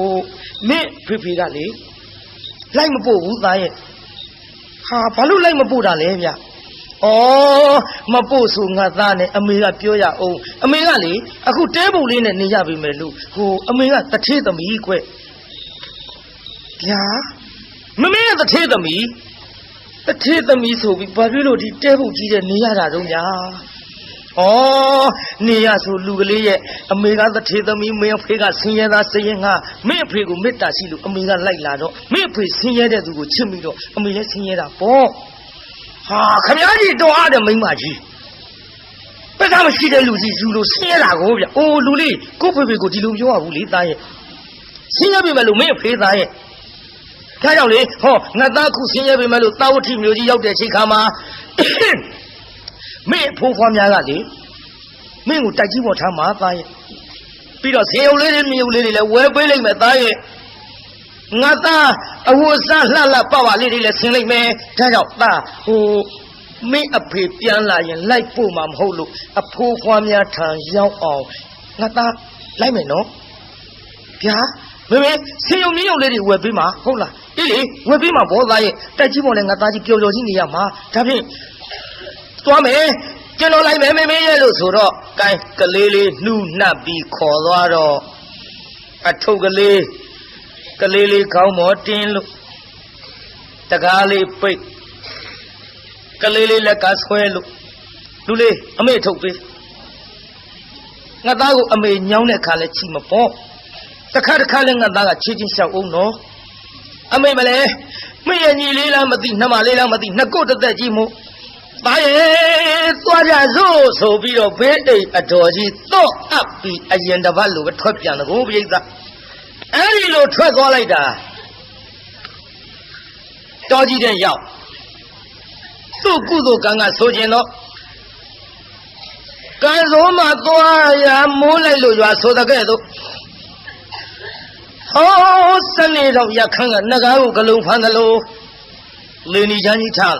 မင်းဖေဖေကလေလိုက်မပို့ဘူးသားရဲ့ဟာဘာလို့လိုက်မပို့တာလဲဗျအော်မပို့ဆိုငါသားနဲ့အမေကပြောရအောင်အမေကလေအခုတဲပုံလေးနဲ့နေရပြီမယ်လို့ဟိုအမေကတထေးသမီးကွဗျာမမေရဲ့တထေးသမီးဆိုပြီးဘာဖြစ်လို့ဒီတဲပုံကြီးတဲ့နေရတာတော့ညာဩနေရဆိုလူကလေးရဲ့အမေကတထေးသမီးမင်းအဖေကဆင်းရဲသားစရင်ငါမင်းအဖေကိုမေတ္တာရှိလို့အမေကလိုက်လာတော့မင်းအဖေဆင်းရဲတဲ့သူကိုချစ်ပြီးတော့အမေလည်းဆင်းရဲတာပေါ့ဟာခမကြီးတော်အားတဲ့မိန်းမကြီးပက်သားမရှိတဲ့လူကြီးယူလို့ဆင်းရဲတာကိုဗျအိုးလူလေးကိုဖေဖေကိုဒီလိုပြောရဘူးလေသားရဲ့ဆင်းရဲပြီမဲ့လို့မင်းအဖေသားရဲ့ဒါကြောင့်လေဟောငါသားခုဆင်းရဲပြီမဲ့လို့တာဝတိမျိုးကြီးရောက်တဲ့ချိန်ခါမှာမင်းဖိုးဖွားများကလေမင်းကိုတိုက်ကြီးပေါ်ထားမှာသားရဲ့ပြီးတော့ဇေယုံလေးတွေမြေုံလေးတွေလည်းဝဲပေးလိုက်မယ်သားရဲ့ငါသားအဝတ်စားလှလှပပလေးတွေလည်းဆင်လိုက်မယ်ဒါကြောင့်သားဟိုမင်းအဖေပြန်လာရင်လိုက်ပို့မှာမဟုတ်လို့အဖိုးဖွားများထံရောက်အောင်ငါသားလိုက်မယ်နော်ဗျာမေမေဆင်ယုံမြေုံလေးတွေဝယ်ပေးမှာဟုတ်လားအေးလေဝယ်ပေးမှာဘောသားရဲ့တိုက်ကြီးပေါ်လည်းငါသားကြီးပျော်ပျော်ကြီးနေရမှာဒါဖြင့်သွားမယ်ကျွန်တော်လိုက်မယ်မေမေရဲ့လို့ဆိုတော့ကိုင်းကလေးလေးနှူးနှပ်ပြီးခေါ်သွားတော့အထုပ်ကလေးခေါင်းမောတင်းလို့တကားလေးပိတ်ကလေးလေးလက်ကဆွဲလို့လူလေးအမေထုတ်ပေးငါသားကိုအမေညောင်းတဲ့ခါလဲချီမပေါ့တခါလည်းငါသားကချီချင်းလျှောက်အောင်နော်အမေမလဲ မင်းရဲ့ညီလေးလားမသိနှမလေးလားမသိနှစ်ကိုတသက်ကြီးမို့ပါရဲ့သွားကြစို့ဆိုပြီးတော့ဘေးအိမ်အတော်ကြီးတော့အပ်ပြီးအရင်တစ်ပတ်လိုပဲထွက်ပြန်တယ်ကိုပြိဿအဲ့ဒီလိုထွက်သွားလိုက်တာတော်ကြီးတဲ့ရောက်သူ့ကုသိုလ်ကံကဆိုခြင်းတော့ကံစိုးမှသွားရမိုးလိုက်လို့ရွာဆိုတဲ့ကဲ့သို့ဟောစနေတော့ရခန်းကနဂါးကိုဂလုံးဖမ်းသလိုလေနီချမ်းကြီးထား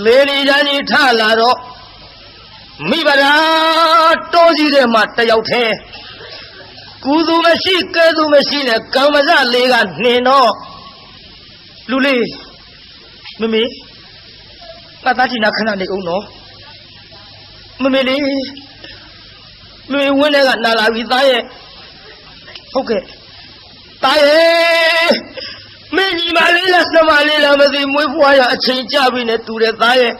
လေနီချမ်းကြီးထားလာတော့မိဘရာတော်ကြီးတဲ့မှာတယောက်ထဲကုသူမရှိကဲသူမရှိနဲ့ကံမစလေးကနှင်တော့လူလေးမမေငါသားကြီးနာခဏနေအောင်နော်မမေလေးမမေဝင်းထဲကနာလာပြီသားရဲ့ဟုတ်ကဲ့သားရဲ့မင်းညီမလေးလားနှမလေးလားမသိမွေးဖွားရအချိန်ကြပြီနဲ့တူတယ်သားရဲ့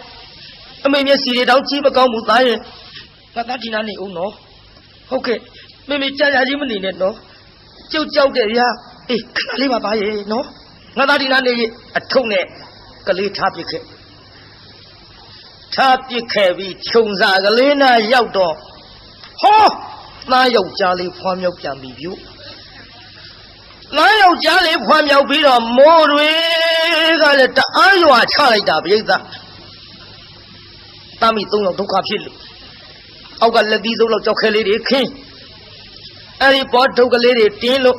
အမေမျက်စီတွေတောင်ကြည့်မကောင်းဘူးသားရဲ့ငါသားကြီးနာနေအောင်နော်ဟုတ်ကဲ့မမေကြာကြာကြီးမနေနဲ့နော်ကြောက်ကြောက်တယ်ဗျာအေးခဏလေးပါသားရဲ့နော်ငါသားကြီးနာနေအထုံနဲ့ကလေးထားပစ်ခဲ့ထားပစ်ခဲ့ပြီးခြုံစားကလေးနာရောက်တော့ဟောသားယောက်ျားလေးဖွားမြောက်ပြန်ပြီပြုသားယောက်ျားလေးဖွားမြောက်ပြီးတော့မိုးတွေကလည်းတအားရွာချလိုက်တာပြိဿသားမိ၃ယောက်ဒုက္ခဖြစ်လို့အောက်ကလက်သီးစုပ်လောက်ကြောက်ခဲလေးတွေခင်းအဲ့ဒီပေါ်ဒုက္ခလေးတွေတင်းလို့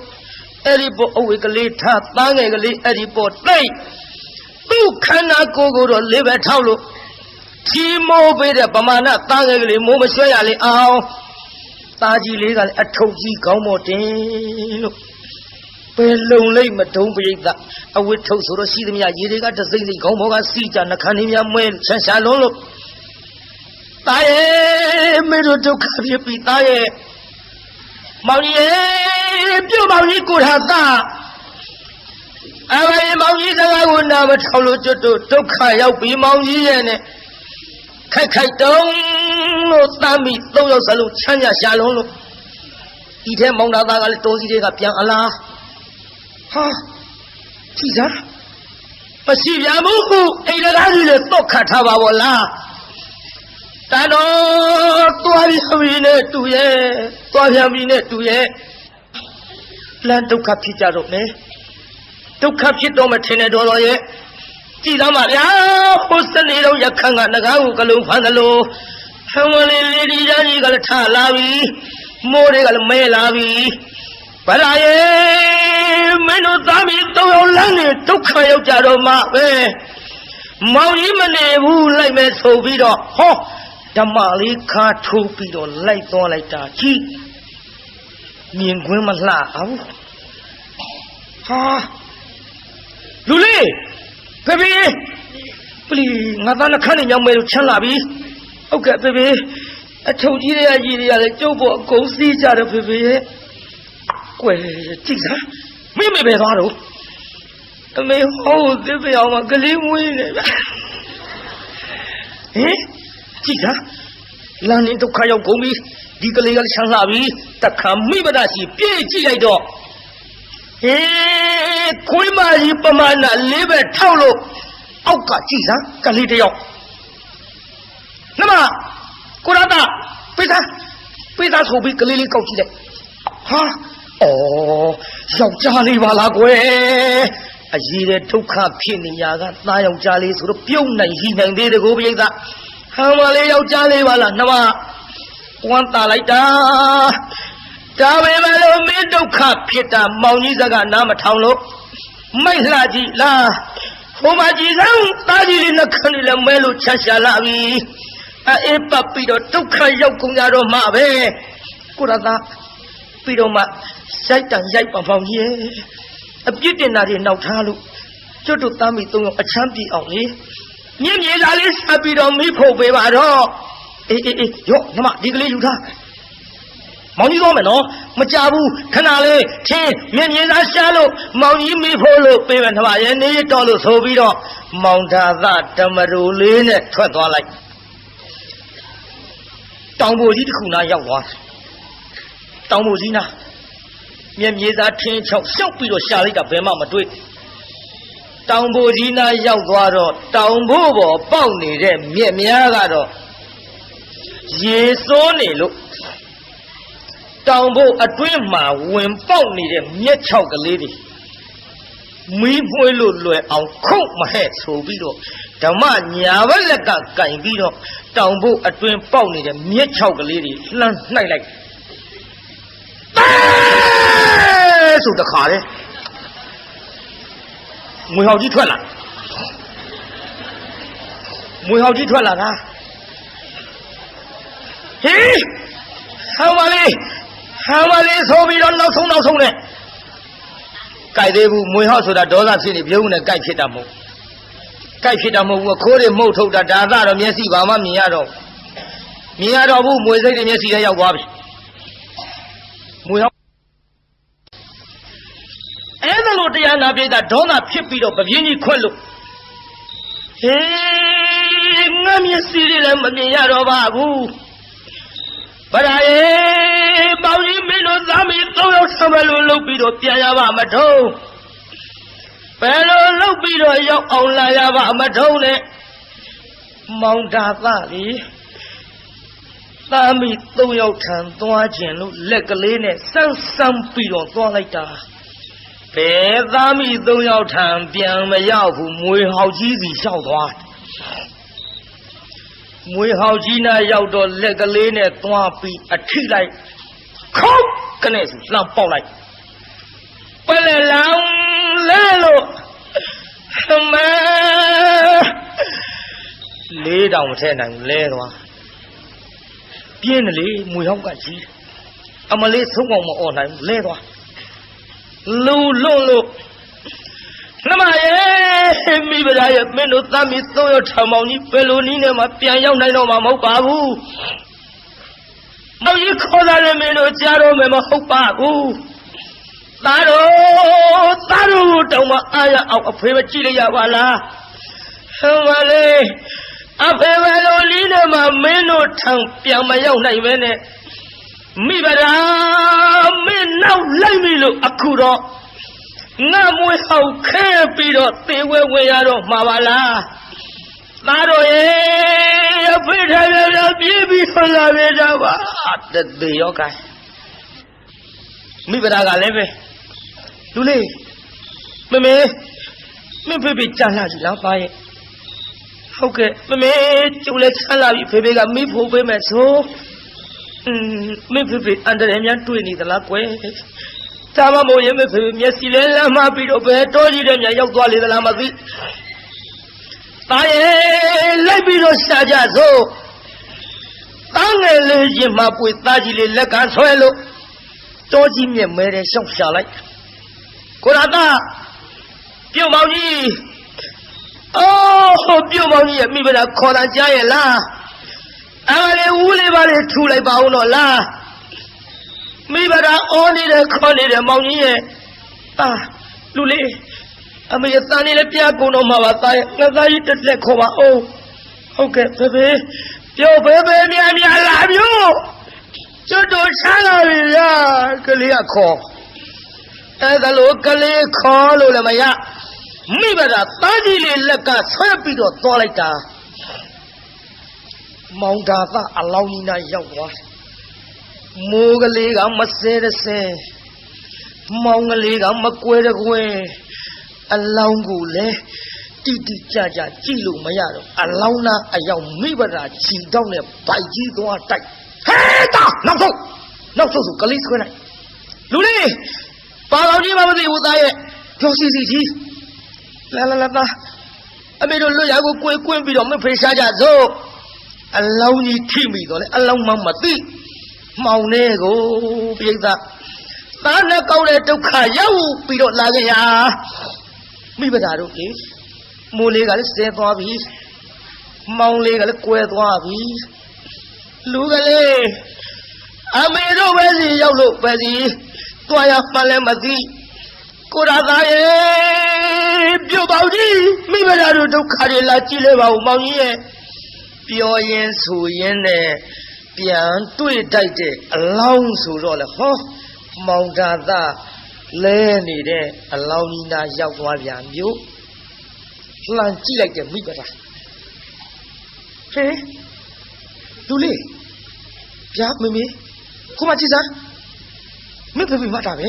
အဲ့ဒီပေါ်အဝေကလေးထားသားငယ်ကလေးအဲ့ဒီပေါ်တိတ်သူ့ခန္ဓာကိုယ်ကိုတော့လေးပဲထောက်လို့ချီမိုးပေးတဲ့ပမာဏသားငယ်ကလေးမိုးမဆွဲရလေအောင်သားကြီးလေးကလည်းအထုပ်ကြီးကောင်းပေါ်တင်လို့ပဲလုံလိုက်မတုံးပြိဿအဝတ်ထုတ်ဆိုတော့ရှိသမျှရေတွေကတစိမ့်စိမ့်ကောင်းပေါ်ကစီးကြနှခမ်းလေးများမွဲဆန်းရှာလုံးလို့သားရဲ့မေတို့ဒုက္ခဖြစ်ပြီသားရဲ့မောင်ကြီးရဲ့ပြုတ်မောင်ကြီးကိုထားသားအဝေးမောင်ကြီးစကားကိုနာမထောက်လို့ကျွတ်တို့ဒုက္ခရောက်ပြီမောင်ကြီးရဲ့နဲ့ခိုက်ခိုက်တုံးလို့တမ်းပြီး၃ယောက်စလုံးချမ်းသာရှာလုံးလို့ဒီထဲမောင်သားသားကလည်းတော်စီတွေကပြန်အလားဟာကြည်စားမရှိပြန်ဘူးခုအိမ်သားကြီးလည်းတော့ခတ်ထားပါဘောလားတန်တော်သွားပြန်ပြီနဲ့တူရဲ့သွားပြန်ပြီနဲ့တူရဲ့လမ်းဒုက္ခဖြစ်ကြတော့မယ်ဒုက္ခဖြစ်တော့မထင်နဲ့တော်တော်ရဲ့ကြည်သားပါဗျာဟိုစနေတော့ရခန်းကနဂါးကိုကလုံးဖမ်းသလိုဟံဝလေးလေးဒီသားကြီးကလည်းထလာပြီမိုးတွေကလည်းမဲလာပြီဗလာရဲ့မင်းတို့သားမီး၃ယောက်လမ်းနေဒုက္ခရောက်ကြတော့မှပဲမောင်ကြီးမနေဘူးလိုက်မဲ့ဆိုပြီးတော့ဟောဓမ္မလေးခါထိုးပြီးတော့လိုက်သွားလိုက်တာကြည့်မြင်ကွင်းမလှအောင်ဟာလူလေးဖေဖေပလီငါသားနှခမ်းနေညောင်းမဲလို့ချမ်းလာပြီဟုတ်ကဲ့ဖေဖေအထုပ်ကြီးတွေကကြီးတွေကလည်းကျုပ်ပေါ်အကုန်စီးကြတယ်ဖေဖေရဲ့ကွယ်ကြည့်စားမင်းမေပဲသွားတော့အမေဟောသစ်ပြောင်းမှာကလေးမွေးနေဗျဟင်ကြည့်စားလမ်းနေဒုက္ခရောက်ကုန်ပြီဒီကလေးကလည်းချမ်းလာပြီတခါမိမဒရှိပြေးကြည့်လိုက်တော့ဟေးခွေးမကြီးပမာဏလေးပဲထောက်လို့အောက်ကကြည့်စားကလေးတယောက်နမကိုရတာပိသားဆိုပြီးကလေးလေးကောက်ကြည့်လိုက်ဟာအော်ယောက်ျားလေးပါလားကွယ်အရေးတဲ့ဒုက္ခဖြစ်နေရကသားယောက်ျားလေးဆိုတော့ပြုံးနိုင်ရှိနိုင်သေးတယ်ကိုပြိဿဟမ်မလေးယောက်ျားလေးပါလားနမဝမ်းတာလိုက်တာဒါပဲမလို့မင်းဒုက္ခဖြစ်တာမောင်ကြီးစကားနားမထောင်လို့မိတ်လှကြည့်လားဟိုမှာကြည်စမ်းသားကြီးလေးနှခမ်းလေးလည်းမဲလို့ချရှာလာပြီအေးပတ်ပြီးတော့ဒုက္ခရောက်ကုန်ကြတော့မှပဲကိုရသားပြီးတော့မှရိုက်တန်ရိုက်ပံပေါင်းကြီးအပြစ်တင်တာတွေနောက်ထားလို့ကျွတ်တို့သားမိ၃ယောက်အချမ်းပြေအောင်လေမြင့်မြေသားလေးဆက်ပြီးတော့မိဖို့ပေးပါတော့အေးရောနမဒီကလေးယူထားမောင်ကြီးတော့မယ်နော်မကြဘူးခဏလေးထင်းမြင့်မြေသားရှားလို့မောင်ကြီးမိဖို့လို့ပေးမယ်ထမရဲ့နေတော့လို့ဆိုပြီးတော့မောင်သာသဓမ္မရူလေးနဲ့ထွက်သွားလိုက်တောင်ပေါ်ကြီးတစ်ခုနာရောက်သွားတောင်ပေါ်ကြီးနာမြက်မြေသားထင်းချောက်ရှောက်ပြီးတော့ရှာလိုက်တာဘယ်မှမတွေ့ တောင်ဖို့ကြီးနာရောက်သွားတော့တောင်ဖို့ပေါ်ပေါက်နေတဲ့မြက်များကတော့ရေစိုးနေလို့တောင်ဖို့အတွင်းမှာဝင်ပေါက်နေတဲ့မြက်ချောက်ကလေးတွေမီးမွှေးလို့လွယ်အောင်ခုတ်မဟဲ့ဆိုပြီးတော့ဓမ္မညာဘက်လက်ကကင်ပြီးတော့တောင်ဖို့အတွင်းပေါက်နေတဲ့မြက်ချောက်ကလေးတွေလှမ်းနှိုက်လိုက်ဆိုတခါလေမွေဟောက်ကြီးထွက်လာမွေဟောက်ကြီးထွက်လာတာဟေးဟောင်းပါလေဆိုပြီးတော့နောက်ဆုံးနဲ့ကြိုက်သေးဘူးမွေဟောက်ဆိုတာဒေါသဖြစ်နေပြုံးနဲ့ကြိုက်ဖြစ်တာမဟုတ်ဘူးခိုးတွေမှုတ်ထုတ်တာဒါသတော့မျက်စိဘာမှမြင်ရတော့ဘူးမွေစိတ်တွေမျက်စိထဲရောက်သွားပြီမွေဟောက်အဲ့ဒါလို့တရားနာပြတာဒေါသဖြစ်ပြီးတော့ပပြင်းကြီးခွက်လို့ဟေးငါမျက်စိတွေလည်းမမြင်ရတော့ပါဘူးဗရာရေပေါင်းကြီးမင်းတို့သားမီး၃ယောက်ဆံမလို့လှုပ်ပြီးတော့ပြန်ရပါမထုံးဘယ်လိုလှုပ်ပြီးတော့ရောက်အောင်လာရပါမထုံးနဲ့မောင်တာသားလေသားမီး၃ယောက်ထံသွားခြင်းလို့လက်ကလေးနဲ့စမ်းပြီးတော့သွားလိုက်တာဘယ်သားမီး၃ယောက်ထံပြန်မရောက်ဘူးမွေဟောက်ကြီးစီလျှောက်သွားမွေဟောက်ကြီးနာရောက်တော့လက်ကလေးနဲ့သွားပြီးအထိလိုက်ခုတ်ကနေဆိုလှမ်းပေါက်လိုက်ပလဲလောင်လဲလို့မလေးတောင်မထဲနိုင်ဘူးလဲသွားပြင်းတယ်လေမွေဟောက်ကကြီးအမလေးဆုံးအောင်မអော်နိုင်ဘူးလဲသွားလူလွတ်လို့နမရဲ့မိဗရာရဲ့မင်းတို့သားမီး၃ယောက်ထောင်မောင်ကြီးဘယ်လိုနည်းနဲ့မှပြန်ရောက်နိုင်တော့မှာမဟုတ်ပါဘူး။မောင်ကြီးခေါ်လာတယ်မင်းတို့ကြားတော့မယ်မဟုတ်ပါဘူး။သားတို့တောင်မှအားရအောင်အဖေမကြည့်လိုက်ရပါလား။ဟဲ့မလေးအဖေဘယ်လိုနည်းနဲ့မှမင်းတို့ထောင်ပြန်မရောက်နိုင်ပဲနဲ့မိဗရာမင်းနောက်လိုက်ပြီလို့အခုတော့ငါမွေးဟောက်ခဲပြီးတော့သေဝဲဝင်ရတော့မှာပါလားသားတို့ရဲ့အဖေထားပြပြေးပြီးထွက်လာပြီတော့ပါတသေးရောကဲမိဗရာကလည်းပဲလူလေးမမေမင်းဖေဖေကြာလာပြီလားပါရဲ့ဟုတ်ကဲ့မမေကျုပ်လည်းချမ်းလာပြီဖေဖေကမိဖို့ပေးမယ်ဆိုမင်းဖေဖေအန်တရယ်များတွေ့နေသလားကွယ်ဒါမှမဟုတ်ရင်မဖေဖေမျက်စိလဲလမ်းမပြီးတော့ဘယ်တော်ကြီးတဲ့များရောက်သွားလေသလားမသိသားရဲ့လိုက်ပြီးတော့ရှာကြစို့သားငယ်လေးချင်းမှပွေသားကြီးလေးလက်ကဆွဲလို့တော်ကြီးမြက်မဲတဲ့ရှောက်ရှာလိုက်ကိုရတာပြုတ်မောင်ကြီးပြုတ်မောင်ကြီးရဲ့မိဘသားခေါ်တာကြားရဲ့လားအားလေဦးလေးပါလေထူလိုက်ပါဦးတော့လားမိဘသားအော်နေတယ်ခေါ်နေတယ်မောင်ကြီးရဲ့လူလေးအမေတန်လေးလည်းပြကုန်တော့မှာပါသားရဲ့ငါသားကြီးတက်လက်ခေါ်ပါအောင်ဟုတ်ကဲ့ဖေဖေပြောဖေဖေများလာမျိုးကျွတ်တို့ချမ်းလာပြီလားကလေးကခေါ်အဲ့ဒါလို့ကလေးခေါ်လို့လည်းမရမိဘသားသားကြီးလေးလက်ကဆွဲပြီးတော့သွားလိုက်တာမောင်ဒါသအလောင်းကြီးနာရောက်သွားမိုးကလေးကမစဲတစဲမောင်ကလေးကမကွဲတကွဲအလောင်းကိုလည်းတိတိကျကျကြည့်လို့မရတော့အလောင်းသားအယောက်မိဘသားချီတောင်းနဲ့ဗိုက်ကြီးသွားတိုက်ဟဲ့တာနောက်ဆုံးဆိုကလေးဆွဲလိုက်လူလေးပါတော်ကြီးမမသိဘူးသားရဲ့ပြောစီကြီးလာသားအမေတို့လွတ်ရကိုကွင်းပြီးတော့မဖေးရှားကြစို့အလောင်းကြီးထိမိတော့လေအလောင်းမသိမှောင်နေကိုပြိဿသားနဲ့ကောင်းတဲ့ဒုက္ခရောက်ပြီးတော့လာကြရမိဘသားတို့လေမိုးလေးကလည်းဆဲသွားပြီမှောင်လေးကလည်းကွဲသွားပြီလူကလေးအမေတို့ပဲစီရောက်လို့ပဲစီတွားရမှလည်းမသိကိုရသားရဲ့ပြုတ်ပေါကြီးမိဘသားတို့ဒုက္ခတွေလာကြည့်လဲပါဦးမောင်ကြီးရဲ့ပြောရင်ဆိုရင်နဲ့ပြန်တွေ့တိုက်တဲ့အလောင်းဆိုတော့လေဟောမောင်တာသလဲနေတဲ့အလောင်းကြီးနာရောက်သွားပြန်မျိုး လှန်ကြည့်လိုက်တယ်မိဘသားဟဲ့လူလေးဗျာမေမေခုမှကြည့်စမ်းမဖေဖေမှတ်တာပဲ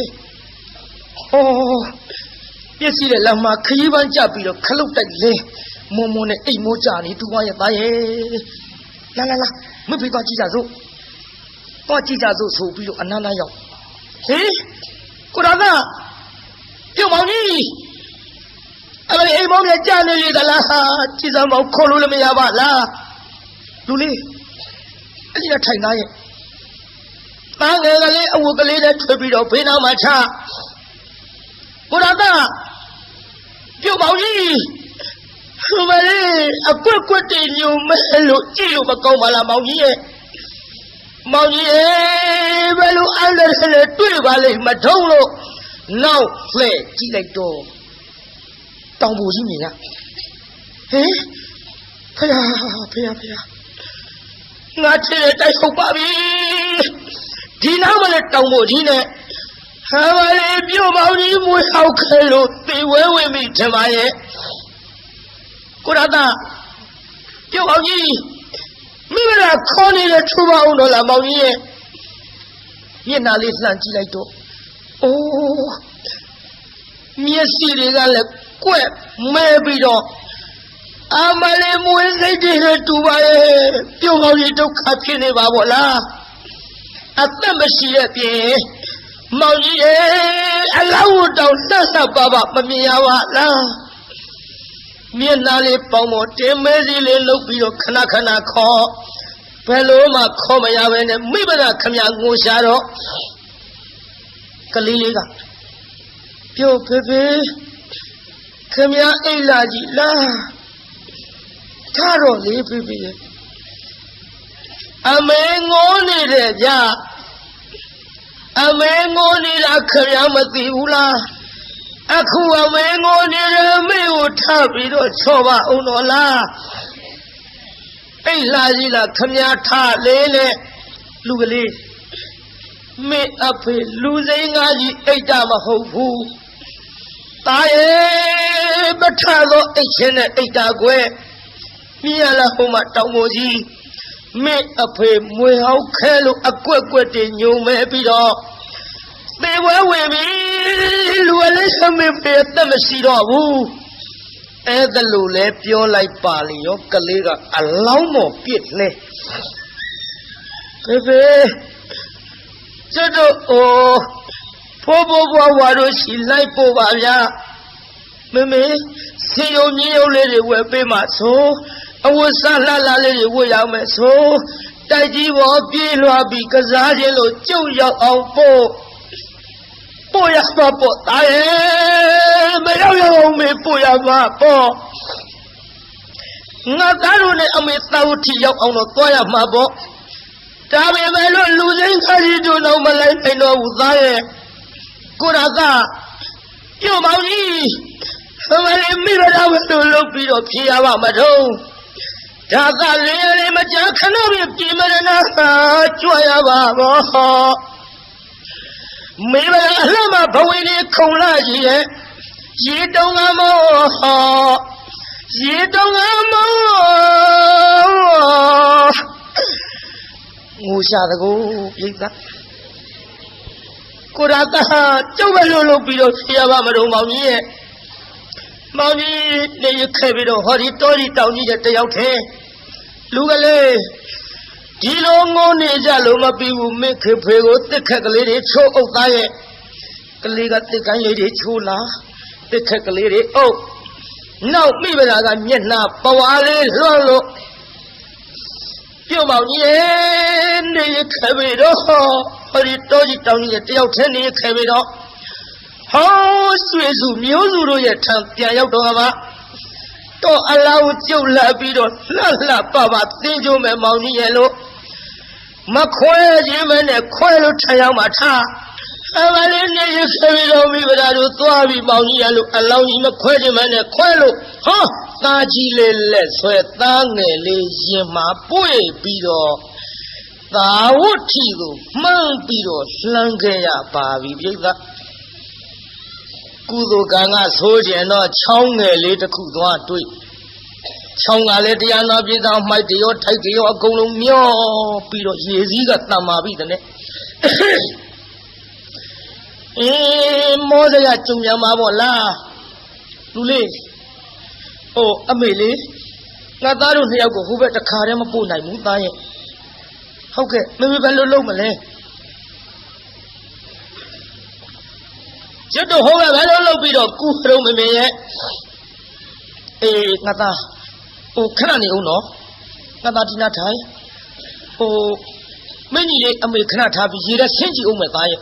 ဟောပြည့်စည်တဲ့လမ်းမှာခရီးပန်းကြပြီးတော့ခလုတ်တိုက်လဲမုံမုံနဲ့အိမ်မိုးကြနေတူမရဲ့သားရဲ့လာမဖေတော့ကြည့်ကြစို့တော့ကြည့်ကြစို့ဆိုပြီးတော့အနန္တရောက်ဟေးကိုတော်ကပြုတ်မောင်ကြီးအမေအိမ်မောင်ကြီးကြားနေလေသလားကြည်စမ်းမောင်ခေါ်လို့လည်းမရပါလားလူလေးအဲ့ဒီကထိုင်သားရဲ့သားငယ်ကလေးအဝတ်ကလေးနဲ့ထွေပြီးတော့ဘေးနားမှာချကိုတော်ကပြုတ်မောင်ကြီးမလေးအကွက်ကွက်တင်ညုံမဲလို့ကြည့်လို့မကောင်းပါလားမောင်ကြီးရဲ့မောင်ကြီးဘယ်လိုအဲ့ဒါလဲတွေ့ပါလိမ့်မထုံးလို့နောက်လှဲ့ကြည့်လိုက်တော့တောင်ပူကြီးမြင်ရဟင်ဖေငါချစ်တဲ့တိုက်ဟုတ်ပါပြီဒီနောက်မလဲတောင်ပူကြီးနဲ့ဟာမလေးပြုတ်မောင်ကြီးမွေးဟောက်ခဲလို့သေဝဲဝင်ပြီထင်ပါရဲ့ကိုရတာပြုတ်မောင်ကြီးမိမလားခေါ်နေတဲ့ထူပါအောင်တော့လားမောင်ကြီးရဲ့မျက်နှာလေးလှန်ကြည့်လိုက်တော့အိုးမျက်စိတွေကလည်းကွက်မဲပြီးတော့အမလေးမွေးစိတ်တွေတူပါရဲ့ပြုတ်မောင်ကြီးဒုက္ခဖြစ်နေပါဗောလားအသက်မရှိတဲ့ပြင်မောင်ကြီးရဲ့အလောင်းတောင်ဆက်ပါမမြင်ရပါလားမျက်နှာလေးပေါင်းပေါ်တင်မဲစီလေးလှုပ်ပြီးတော့ခဏခေါ်ဘယ်လိုမှခေါ်မရပဲနဲ့မိဘကခမငိုရှာတော့ကလေးလေးကပြုတ်ဖေခမအိတ်လာကြီးလားထားတော့လေဖေအမေငိုနေတယ်ဗျအမေငိုနေတာခမမသိဘူးလားအခုအမေငိုနေတယ်မေကိုထားပြီးတော့ချော့ပါအောင်တော့လားအိတ်လာကြီးလားခမထားလေးနဲ့လူကလေးမေအဖေလူစိမ်းကားကြီးအိတ်တာမဟုတ်ဘူးတာရဲ့ပထသောအိတ်ချင်းနဲ့အိတ်တာကွယ်မြင်ရလားဟိုမှာတောင်ပေါ်ကြီးမေအဖေမွေဟောက်ခဲလို့အကွက်တွေညုံမဲပြီးတော့သေဝဲဝင်ပြီလူကလေးဆမေဖေအသက်မရှိတော့ဘူးအဲ့ဒါလို့လဲပြောလိုက်ပါလေရောကလေးကအလောင်းမော်ပြစ်လဲဖေကျွတ်တို့ဖိုးဘွားတို့ရှိလိုက်ပို့ပါဗျာမေစီယုံမြင်းရုပ်လေးတွေဝယ်ပေးမှဆိုအဝတ်စားလှလေးတွေဝတ်ရမယ်ဆိုတိုက်ကြီးပေါ်ပြေးလွှားပြီးကစားခြင်းလို့ကြုတ်ရောက်အောင်ပို့ရမှာပေါ့တာရဲ့မရောက်ရအောင်မေပို့ရမှာပေါ့ငါသားတို့နဲ့အမေသာဝတိရောက်အောင်တော့သွားရမှာပေါ့ဒါပေမဲ့လို့လူစိမ်းခါကြီးတို့တော့မလိုက်နိုင်တော့ဘူးသားရဲ့ကိုရကပြုတ်မောင်ကြီးအမလေးမိဘတော်ဘယ်လိုလုပ်ပြီးတော့ဖြေရပါမတော့ဒါကလေးမကြခဏပြင်မရနာကြွရပါဘောမေဘအလှမဘဝင်းလေးခုံလာကြီးရဲ့ရေတုံးကမောရေတုံးကမောငိုရှာတကူပြိဿကိုရတာကျုပ်ပဲလို့ပြီးတော့ဖြေရပါမတော့မောင်ကြီးရဲ့မောင်ကြီးနေရခဲ့ပြီးတော့ဟောဒီတောကြီးတောင်ကြီးတဲ့တယောက်ထဲလူကလေးဒီလိုငိုနေကြလို့မပြီးဘူးမိခေဖေကိုတစ်ခက်ကလေးတွေချိုးအုပ်သားရဲ့ကလေးကတစ်ကိုင်းလေးတွေချိုးလာတစ်ခက်ကလေးတွေအုပ်နောက်မိဗလာကမျက်နှာပဝါလေးလွှမ်းလို့ပြုတ်မောင်ကြီးနေရခဲ့ပြီးတော့ဟောဒီတောကြီးတောင်ကြီးတဲ့တယောက်ထဲနေရခဲ့ပြီးတော့ဟောဆွေစုမျိုးစုတို့ရဲ့ထံပြန်ရောက်တော့ပါတော့အလောင်းကျုပ်လာပြီးတော့လှပသင်ကြမယ်မောင်ကြီးရဲ့လို့မခွဲခြင်းမနဲ့ခွဲလို့ထရောက်မှထားအမလေးနေရခဲ့ပြီးတော့မိဗလာတို့သွားပြီးမောင်ကြီးရဲ့လို့အလောင်းကြီးမခွဲခြင်းမနဲ့ခွဲလို့ဟောသားကြီးလေးလက်ဆွဲသားငယ်လေးရင်မှာပွေပြီးတော့သာဝတ္ထိကိုမှန်းပြီးတော့လှမ်းခဲ့ရပါပြီပြိဿ ကုသိုလ်ကံကဆိုးကျင်တော့ချောင်းငယ်လေးတစ်ခုသွားတွေ့ချောင်းကလည်းတရားနာပြေသောမိုက်တရောထိုက်တရောအကုန်လုံးမျောပြီးတော့ရေစည်းကတန်မာပြီတဲ့မောစရာကြုံရမှာပေါ့လားလူလေးအမေလေးငါသားတို့နှစ်ယောက်ကိုဟိုဘက်တစ်ခါတည်းမပို့နိုင်ဘူးသားရဲ့ဟုတ်ကဲ့မေမေဘယ်လိုလုပ်မလဲကျွတ်တို့ဟိုဘက်ဘယ်လိုလုပ်ပြီးတော့ကူတော့မေမေရဲ့ငါသားခဏနေအောင်နော်ငါသားဒီနာထိုင်မင်းကြီးလေးအမေခဏထားပြီးရေထဲဆင်းကြည့်အောင်မယ်သားရဲ့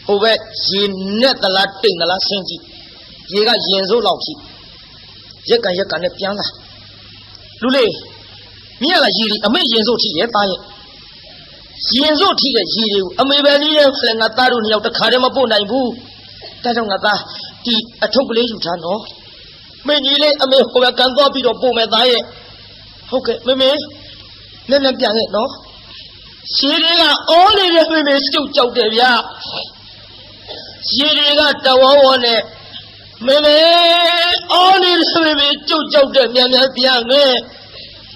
ဟိုဘက်ရေနဲ့သလားတိတ်သလားဆင်းကြည့်ရေကရင်စိုးလောက်ရှိရက်ကန်နဲ့ပြန်လာလူလေးမြင်ရလားရေဒီအမေရင်စိုးထိရဲ့သားရဲ့ရင်စိုးထိတဲ့ရေတွေကိုအမေပဲနည်းနဲ့လည်းငါသားတို့နှစ်ယောက်တစ်ခါတည်းမပို့နိုင်ဘူးဒါကြောင့်ငါသားဒီအထုပ်ကလေးယူထားနော်မင်းကြီးလေးအမေဟိုဘက်ကန်သွားပြီးတော့ပို့မယ်သားရဲ့ဟုတ်ကဲ့မေမေနဲ့ပြန်ခဲ့နော်ရေတွေကအော်နေတဲ့မေမေစုပ်ကြောက်တယ်ဗျာရေတွေကတဝဝနဲ့မေမေအော်နေတဲ့မေမေကြုတ်ကြောက်တဲ့မြန်ပြန်ခဲ့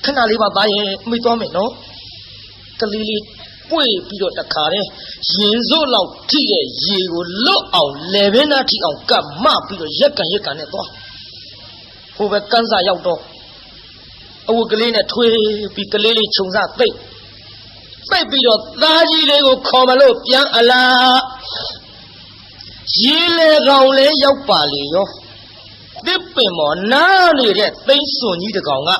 ခဏလေးပါသားရဲ့အမေသွားမယ်နော်ကလေးလေးပွေပြီးတော့တခါတည်းရင်စို့လောက်ထိတဲ့ရေကိုလွတ်အောင်လေဘင်းသားထိအောင်ကပ်မပြီးတော့ရက်ကန်နဲ့သွားဟိုဘက်ကန်းစာရောက်တော့အဝတ်ကလေးနဲ့ထွေးပြီးကလေးလေးခြုံစားသိပ်ပြီးတော့သားကြီးလေးကိုခေါ်မလို့ပြန်အလားရေလေကောင်လေးရောက်ပါလေရောတစ်ပင်မော်နားနေတဲ့သိန်းစွန်ကြီးတကောင်က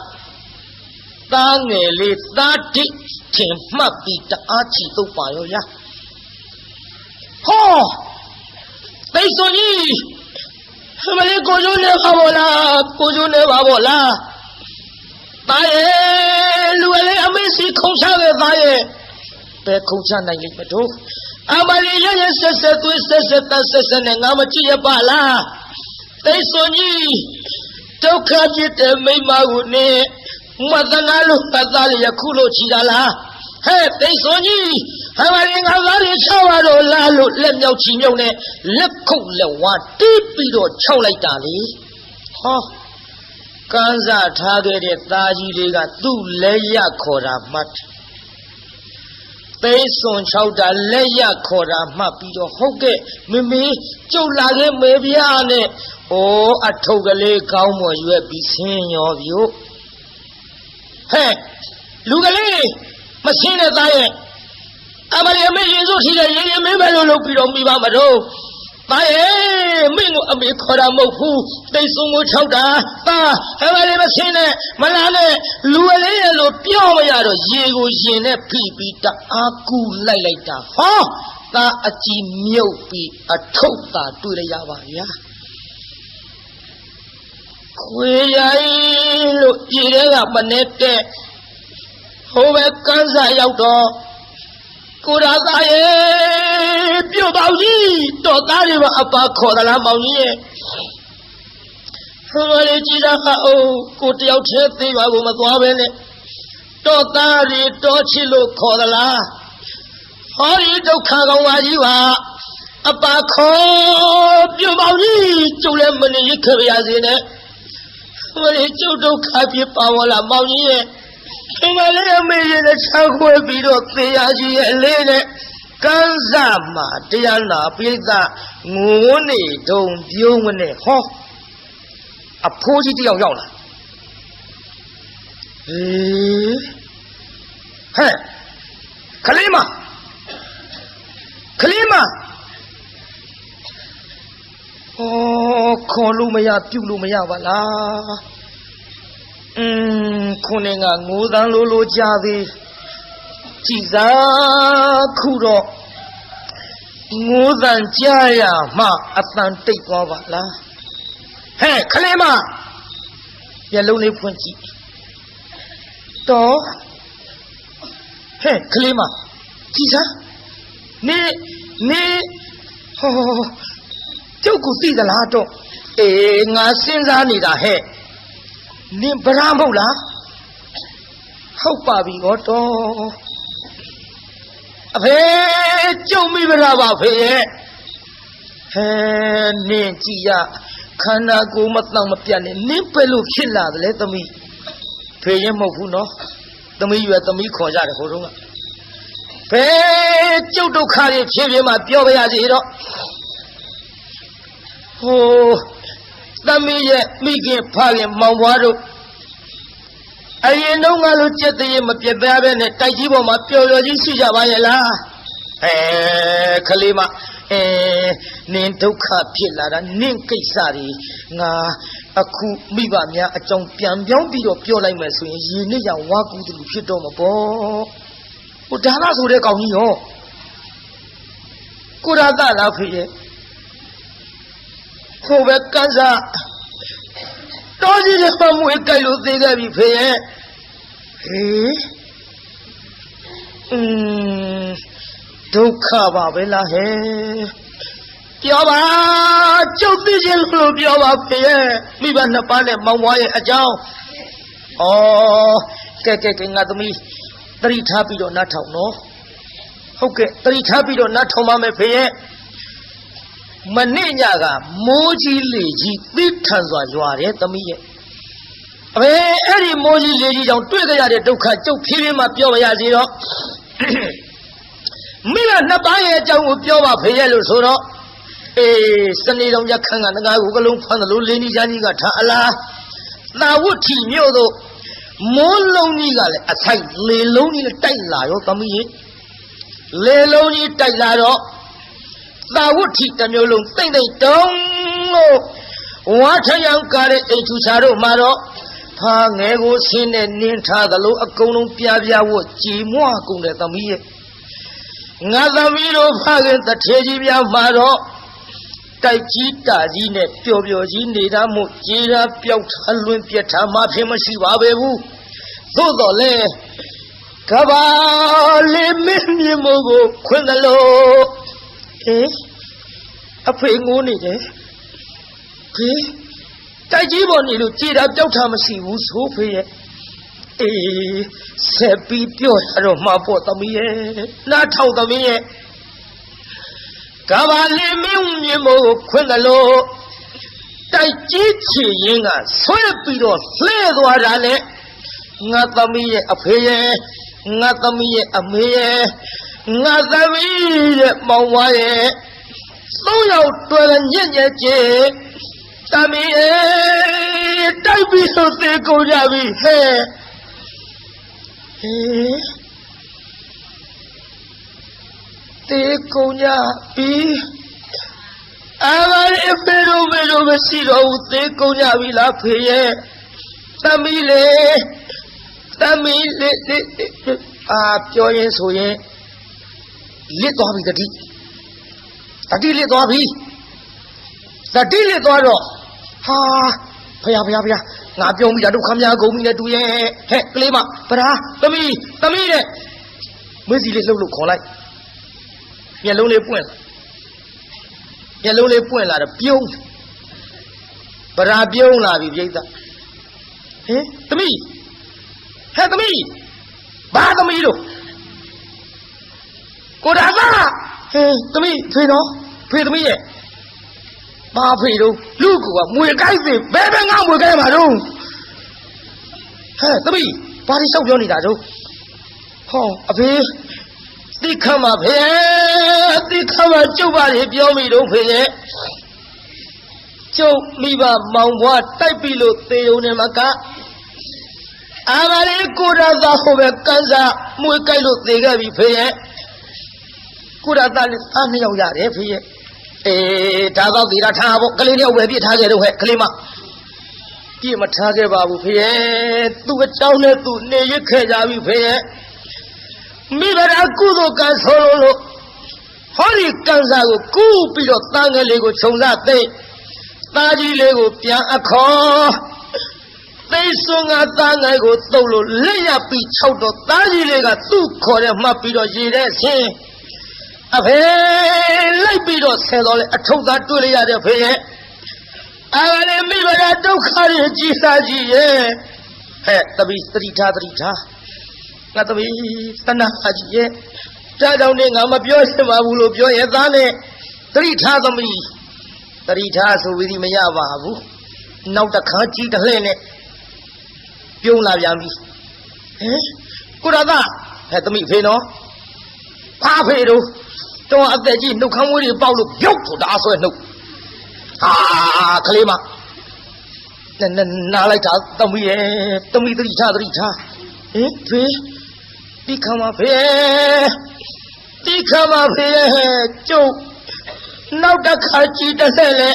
သားငယ်လေးသားဒိတ်ထင်မှတ်ပြီးတအားချီတုပ်ပါရောဗျာဟောသိန်းစွန်ကြီးမလေးကိုကျိုးနေပါဘောလားသားရဲ့လူလေးအမေစီခုံချခဲ့သားရဲ့ဘယ်ခုံချနိုင်လိမ့်မတို့အမလေးရဆက်သွေးဆက်နဲ့ငါမကြည့်ရပါလားသိစွန်ကြီးဒုက္ခပြစ်တဲ့မိမကိုနေမသနာလို့တသားလေးယခုလို့ချီတာလားဟဲ့သိစွန်ကြီးအမလေးငါသားလေးချောက်ရတော့လားလို့လက်မြောက်ချီမြုံနဲ့လက်ခုတ်လက်ဝါတီးပြီးတော့ခြောက်လိုက်တာလေဟောကန်းစားထားခဲ့တဲ့သားကြီးလေးကသူ့လက်ရခေါ်တာမှတ်သိစွန်ချောက်တာလက်ရခေါ်တာမှတ်ပြီးတော့ဟုတ်ကဲ့မမေကျုပ်လာခဲ့မေဗျာနဲ့အထုပ်ကလေးကောင်းမွန်ရွက်ပြီးဆင်းရောဗျို့ဟဲ့လူကလေးမဆင်းတဲ့သားရဲ့အမလေးအမေရင်စိုးထိတဲ့ရင်မင်းပဲလို့လုပ်ပြီးတော့မိပါမတော့သားရဲ့မင်းကိုအမေခေါ်တာမဟုတ်ဘူးသိစွန်ကိုချောက်တာသားအမလေးမဆင်းနဲ့မလားနဲ့လူကလေးရဲ့လို့ပြောမရတော့ရေကိုရင်နဲ့ဖိပြီးတအားကူလိုက်တာဟောသားအကြည်မြုပ်ပြီးအထုပ်သာတွေ့ရပါဗျာခွေရိုင်းလို့ပြည်ထဲကမနေတဲ့ဟိုဘက်ကန်းစာရောက်တော့ကိုရာသားရဲ့ပြုတ်ပေါင်းကြီးတော့သားတွေပါအပါခေါ်သလားမောင်ကြီးရဲ့ဟိုလေကြည်တာကိုတယောက်တည်းသေးပါကိုမသွားပဲနဲ့တော့သားတွေတော့ချစ်လို့ခေါ်သလားဟောဒီဒုက္ခကောင်ပါကြီးပါအပါခေါ်ပြုတ်ပေါင်းကြီးကျုပ်လည်းမနေရခဲ့ပါစေနဲ့ဟိုလေကျုပ်ဒုက္ခဖြစ်ပါဝလားမောင်ကြီးရဲ့ဒီမလေးအမေရဲ့ချောက်ခွဲပြီးတော့သေရကြီးရဲ့အလေးနဲ့ကန်းစားမှာတရားနာပိဋကငိုးနေတုံပြုံးမနဲ့ဟောအဖိုးကြီးတယောက်ရောက်လာဟဲ့ခလေးမခေါ်လို့မရပြုတ်လို့မရပါလားခုနေကငိုးသန်းလိုကြသေးကြည်စားခုတော့ငိုးသန်းကြရမှအတန်တိတ်သွားပါလားဟဲ့ခလေးမမျက်လုံးလေးဖွင့်ကြည့်တော့ဟဲ့ခလေးမကြည်စားနေဟောကျုပ်ကိုသိသလားတော့ငါစဉ်းစားနေတာဟဲ့နင်ဗရာမဟုတ်လားဟုတ်ပါပြီတော့အဖေကျုံမိဗရာပါဖေရဲ့ဟ နင်းကြည့်ရခန္ဓာကိုယ်မတောင့်မပြတ်နဲ့နင်းပဲလို့ဖြစ်လာတယ်လေသမီးဖေရင်မဟုတ်ဘူးနော်သမီးရွယ်သမီးခေါ်ကြတယ်ဟိုတုန်းကဘယ်ကျုပ်ဒုက္ခတွေဖြစ်ဖြစ်မှပြောပါရစေတော့ဟိုသမီးရဲ့မိခင်ဖခင်မောင်ဘွားတို့အရင်တုန်းကလို့ကြက်တည်းမပြတ်သားပဲနဲ့တိုက်ကြီးပေါ်မှာပျော်ပျော်ကြီးရှိကြပါရဲ့လားခလေးမနင်းဒုက္ခဖြစ်လာတာနင်းကိစ္စတွေငါအခုမိဘများအကြောင်းပြန်ပြောင်းပြီးတော့ပြောလိုက်မယ်ဆိုရင်ရေနစ်ရောင်ဝါကူတူဖြစ်တော့မှာပေါ့ဟိုဒါနဆိုတဲ့ကောင်ကြီးရောကိုရသလားဖေရဲ့ဟိုပဲကန်းစားတော်ကြီးတဲ့မွေးကြိုက်လို့သေးခဲ့ပြီဖေရဲ့ဒုက္ခပါပဲလားဟဲ့ပြောပါကျုပ်သိချင်းလို့ပြောပါဖေရဲ့မိဘနှစ်ပါးနဲ့မောင်ဘွားရဲ့အကြောင်းကဲငါသမီးတတိထားပြီးတော့နားထောင်နော်ဟုတ်ကဲ့တတိထားပြီးတော့နားထောင်ပါမယ်ဖေရဲ့မနေ့ညကမိုးကြီးလေကြီးသိထန်စွာရွာတယ်သမီးရဲ့အဲ့ဒီမိုးကြီးလေကြီးကြောင့်တွေ့ကြရတဲ့ဒုက္ခကျုပ်ဖြည်းဖြည်းမှပြောပါရစေတော့မိဘနှစ်ပါးရဲ့အကြောင်းကိုပြောပါဖေရဲ့လို့ဆိုတော့စနေတော်ရခန့်ကငါးခုကလုံးဖမ်းတယ်လို့လင်းကြီးချာကြီးကထားအလားသာဝတ်ထီမြို့တို့မိုးလုံးကြီးကလည်းအဆိုင်လေလုံးကြီးတိုက်လာရောသမီးရဲ့လေလုံးကြီးတိုက်လာတော့သာဝတ်ထီတစ်မျိုးလုံးတိတ်တုံးလို့ဝါထရံကားတဲ့အိမ်ချူချာတို့မှာတော့ဖာငယ်ကိုဆင်းနဲ့နင်းထားသလိုအကုန်လုံးပြပြဝတ်ကြည်မွားကုန်တဲ့သမီးရဲ့ငါသမီးတို့ဖခင်တထေကြီးပြမှာတော့တိုက်ကြီးတာကြီးနဲ့ပျော်ပျော်ကြီးနေတာမို့ကြေးတာပျောက်ထားလွင်ပြက်ထားမှဖြစ်မရှိပါပဲဘူးသို့တော်လဲကဘာလေးမင်းမြေမို့ကိုခွင့်တယ်လို့အဖေငိုးနေတယ်တိုက်ကြီးပေါ်နေလို့ကြေးတာပျောက်ထားမရှိဘူးဆိုဖေရဲ့ဆက်ပြီးပြောရတော့မှာပေါ့သမီးရဲ့နားထောင်သမီးရဲ့ကဘာလေးမင်းမြေမို့ခွင့်တယ်လို့တိုက်ကြီးချီရင်ကဆွဲပြီးတော့လှဲသွားတာနဲ့ငါသမီးရဲ့အဖေရဲ့ငါသမီးရဲ့အမေရဲ့ငါသမီးရဲ့မောင်ဝါရဲ့သုံးယောက်တွေ့ညက်ညက်ချေသမီးရဲ့တိုက်ပြီးတော့သေကုန်ကြပြီဟဲ့သေကုန်ကြပြီအမလေးဖေတို့မရှိတော့ဘူးသေကုန်ကြပြီလားဖေရဲ့သမီးလေးပြောရင်ဆိုရင်လစ်သွားပြီတတိလစ်သွားပြီတတိလစ်သွားတော့ဟာဖယားငါပြုံးပြီးတာဒုက္ခများကုန်ပြီနဲ့တူရဲ့ဟဲ့ကလေးမဗရာသမီးတဲ့မွေးစီလေးလှုပ်ခေါ်လိုက်မျက်လုံးလေးပွင့်လာတော့ပြုံးဗရာပြုံးလာပြီပြိဿသမီးဘာသမီးလို့ကိုဒါကသမီးဖေနော်ဖေသမီးရဲ့ဘာဖေတော့လူကမွေကိုက်စေဘယ်ငါမွေကိုက်မှာတော့သမီးဘာလို့ရှောက်ပြောနေတာတော့ဟောအဖေတိခမဖေတိခမကျုပ်ပါလေပြောမိတော့ဖေရဲ့ကျုပ်မိဘမောင်ဘွားတိုက်ပြီလို့သေုံနေမှာကအာမလေးကိုရသာဟိုပဲကန်းစားမွေကြိုက်လို့သေခဲ့ပြီဖေရဲ့ကိုရသာလေးအားနှစ်ယောက်ရတယ်ဖေရဲ့ဒါတော့သေတာထားဖို့ကလေးလေးဝယ်ပြစ်ထားခဲ့တော့ဟဲ့ကလေးမပြစ်မထားခဲ့ပါဘူးဖေရဲ့သူ့အကြောင်းနဲ့သူနေရခဲ့ကြပြီဖေရဲ့မိဘရာကုသိုလ်ကံဆိုလို့ဟောဒီကန်းစားကိုကူးပြီးတော့တန်ငယ်လေးကိုခြုံစားသိသားကြီးလေးကိုပြန်အခေါ်သိစွန်ကသားငယ်ကိုတုပ်လို့လက်ရပြီး၆တော့သားကြီးလေးကသူ့ခေါ်တဲ့မှတ်ပြီးတော့ရေတဲ့ဆင်းအဖေလိုက်ပြီးတော့ဆဲတော့လေအထုပ်သားတွေ့လိုက်ရတဲ့ဖေရဲ့အာလည်းမိဘရာဒုက္ခတွေကြီးစားကြီးရဲ့ဟဲ့တပိသတိထားငါတပိတဏှာကြီးရဲ့ဒါကြောင့်နေငါမပြောစင်ပါဘူးလို့ပြောရဲ့သားနဲ့သတိထားသမီး တရိထာဆိုပြီးဒီမရပါဘူးနောက်တစ်ခါကြီးတစ်လှည့်နဲ့ပြုံးလာပြန်ပြီဟင်ကိုရသဟဲ့သမီးဖေနော်ဖားဖေတို့တော့အသက်ကြီးနှုတ်ခမ်းမွေးတွေပေါက်လို့ပြုတ်ဖို့တအားဆွဲနှုတ်ဟာကလေးမနားလိုက်တာသမီးရဲ့သမီးတရိထာဟင်ဖေဒီခါမှာဖေဒီခါမှာဖေကျုပ်နောက်တစ်ခါကြီးတစ်ဆက်လဲ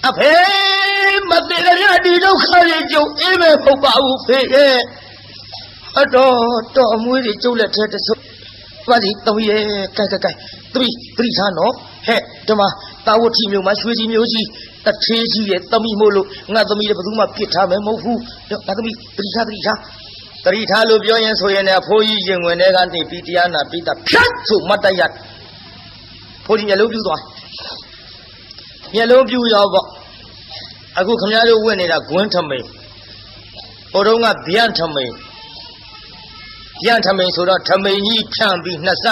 အဖေမသေးကြဒီဒုက္ခတွေကျုပ်အေးပဲပုတ်ပါဘူးဖေရဲ့အတော်အမွေးတွေကျုပ်လက်ထဲတဆုပ်ပါစီသမီးရဲ့ကဲသမီးတရိထာနော်ဟဲ့ဒီမှာတာဝတိမျိုးမှာရွှေကြီးမျိုးကြီးတထေးကြီးရဲ့သမီးမို့လို့ငါသမီးလည်းဘယ်သူမှပြစ်ထားမယ်မဟုတ်ဘူးငါသမီးတရိထာလို့ပြောရင်ဆိုရင်လည်းအဖိုးကြီးရင်ဝင်တဲ့ကနေပြီးတရားနာပြီးတာဖြတ်ဆိုမတ်တရဖိုးကြီးမျက်လုံးပြူသွားမျက်လုံးပြူရောပေါ့အခုခမရတို့ဝင်နေတာဂွန်းထမိန်ဟိုတုန်းကဗျံထမိန်ဆိုတော့ထမိန်ကြီးဖြန့်ပြီးနှစ်စ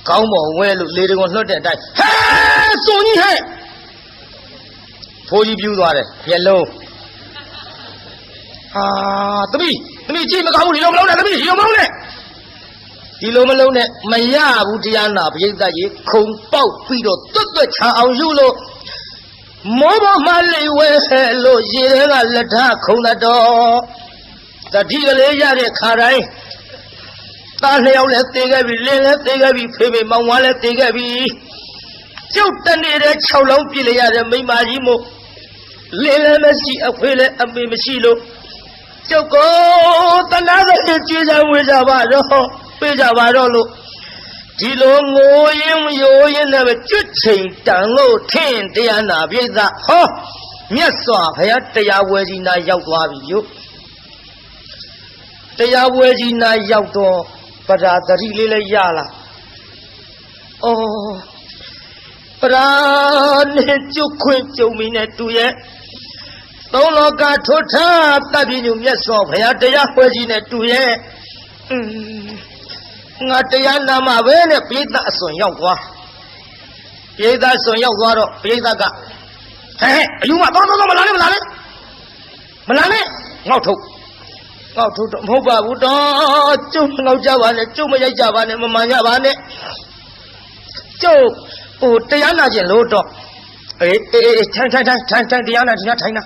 ကောင်းပေါ်ဝဲလို့လေတကွန်လွှတ်တဲ့အတိုင်းဟဲစွန်ကြီးဟဲ့ဖိုးကြီးပြူသွားတယ်မျက်လုံးဟာသမီးကြည့်မကောင်းဘူးဒီလိုမလုံးနဲ့သမီးဒီလိုမလုံးနဲ့မရဘူးတရားနာပရိသတ်ကြီးခုံပေါက်ပြီးတော့တွတ်ချအောင်ယူလို့မောဘမလေးဝဲလို့ရေထဲကလက်ထခုံတော်တတိကလေးရတဲ့ခါတိုင်းသားလျောက်လည်းသေခဲ့ပြီလင်းလည်းသေခဲ့ပြီဖေဖေမောင်ဝါလည်းသေခဲ့ပြီကျုပ်တနေတဲ့6လုံးပြည့်လိုက်ရတဲ့မိမကြီးမို့လင်းလည်းမရှိအဖေလည်းအမေမရှိလို့ကျုပ်ကိုတနာတဲ့ကြည်စံဝေးကြပါတော့ပေးကြပါတော့လို့ဒီလိုငိုရင်ရိုးရင်လည်းကျွတ်ချိန်တန်လို့ထင်တရားနာပြိဿဟောမြတ်စွာဘုရားတရားဝဲကြီးနာရောက်သွားပြီယုတရားဝဲကြီးနာရောက်တော့ပဓာတတိလေးလည်းရလာဩပဓာနဲ့ကျွတ်ခွင့်ကြုံမိနဲ့တူရဲ့သုံးလောကထွတ်ထားတပ်ပြညုမြတ်စွာဘုရားတရားဝဲကြီးနဲ့တူရဲ့ငါတရားနာမှာပဲနဲ့ပိဋကအစွန်ရောက်သွားပိဋအစွန်ရောက်သွားတော့ပိဋကဟဲ့အယူမတော့မလာနဲ့ငေါ့ထုတ်တော့မဟုတ်ပါဘူးတော့ကျုပ်မငေါ့ကြပါနဲ့ကျုပ်မရိုက်ကြပါနဲ့မမှန်ကြပါနဲ့ကျုပ်ဟိုတရားနာခြင်းလို့တော့အေးထိုင်တရားနာတရားထိုင်နာ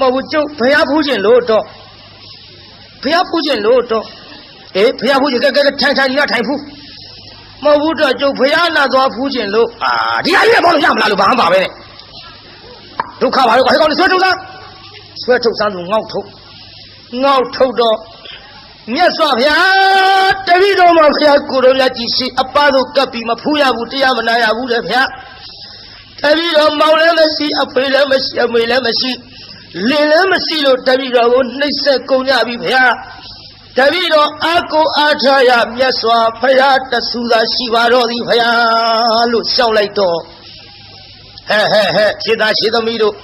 မဟုတ်ဘူးကျုပ်ဘုရားဖူးခြင်းလို့တော့အေးဘုရားဖူးခြင်းကဲထိုင်ရထိုင်ဖူးမဟုတ်ဘူးတော့ကျုပ်ဘုရားနာသွားဖူးခြင်းလို့ဒီအရေးပေါ်လို့ရမလားလို့ဘာမှပါပဲနဲ့ဒုက္ခပါလို့ဟဲ့ကောင်ဆွဲထုတ်စမ်းသူငေါ့ထုတ်တော့မြတ်စွာဘုရားတပည့်တော်မှာဘုရားကိုယ်တော်မြတ်ကြီးရှိအပသို့ကပ်ပြီးမဖူးရဘူးတရားမနာရဘူးလေဘုရားတပည့်တော်မောင်လည်းမရှိအဖေလည်းမရှိအမေလည်းမရှိလင်လည်းမရှိလို့တပည့်တော်ကိုနှိပ်စက်ကုန်ကြပြီဘုရားတပည့်တော်အာကိုအားထားရမြတ်စွာဘုရားတဆူသာရှိပါတော့သည်ဘုရားလို့ရှောက်လိုက်တော့ဟဲ့ခြေသားခြေသမီးတို့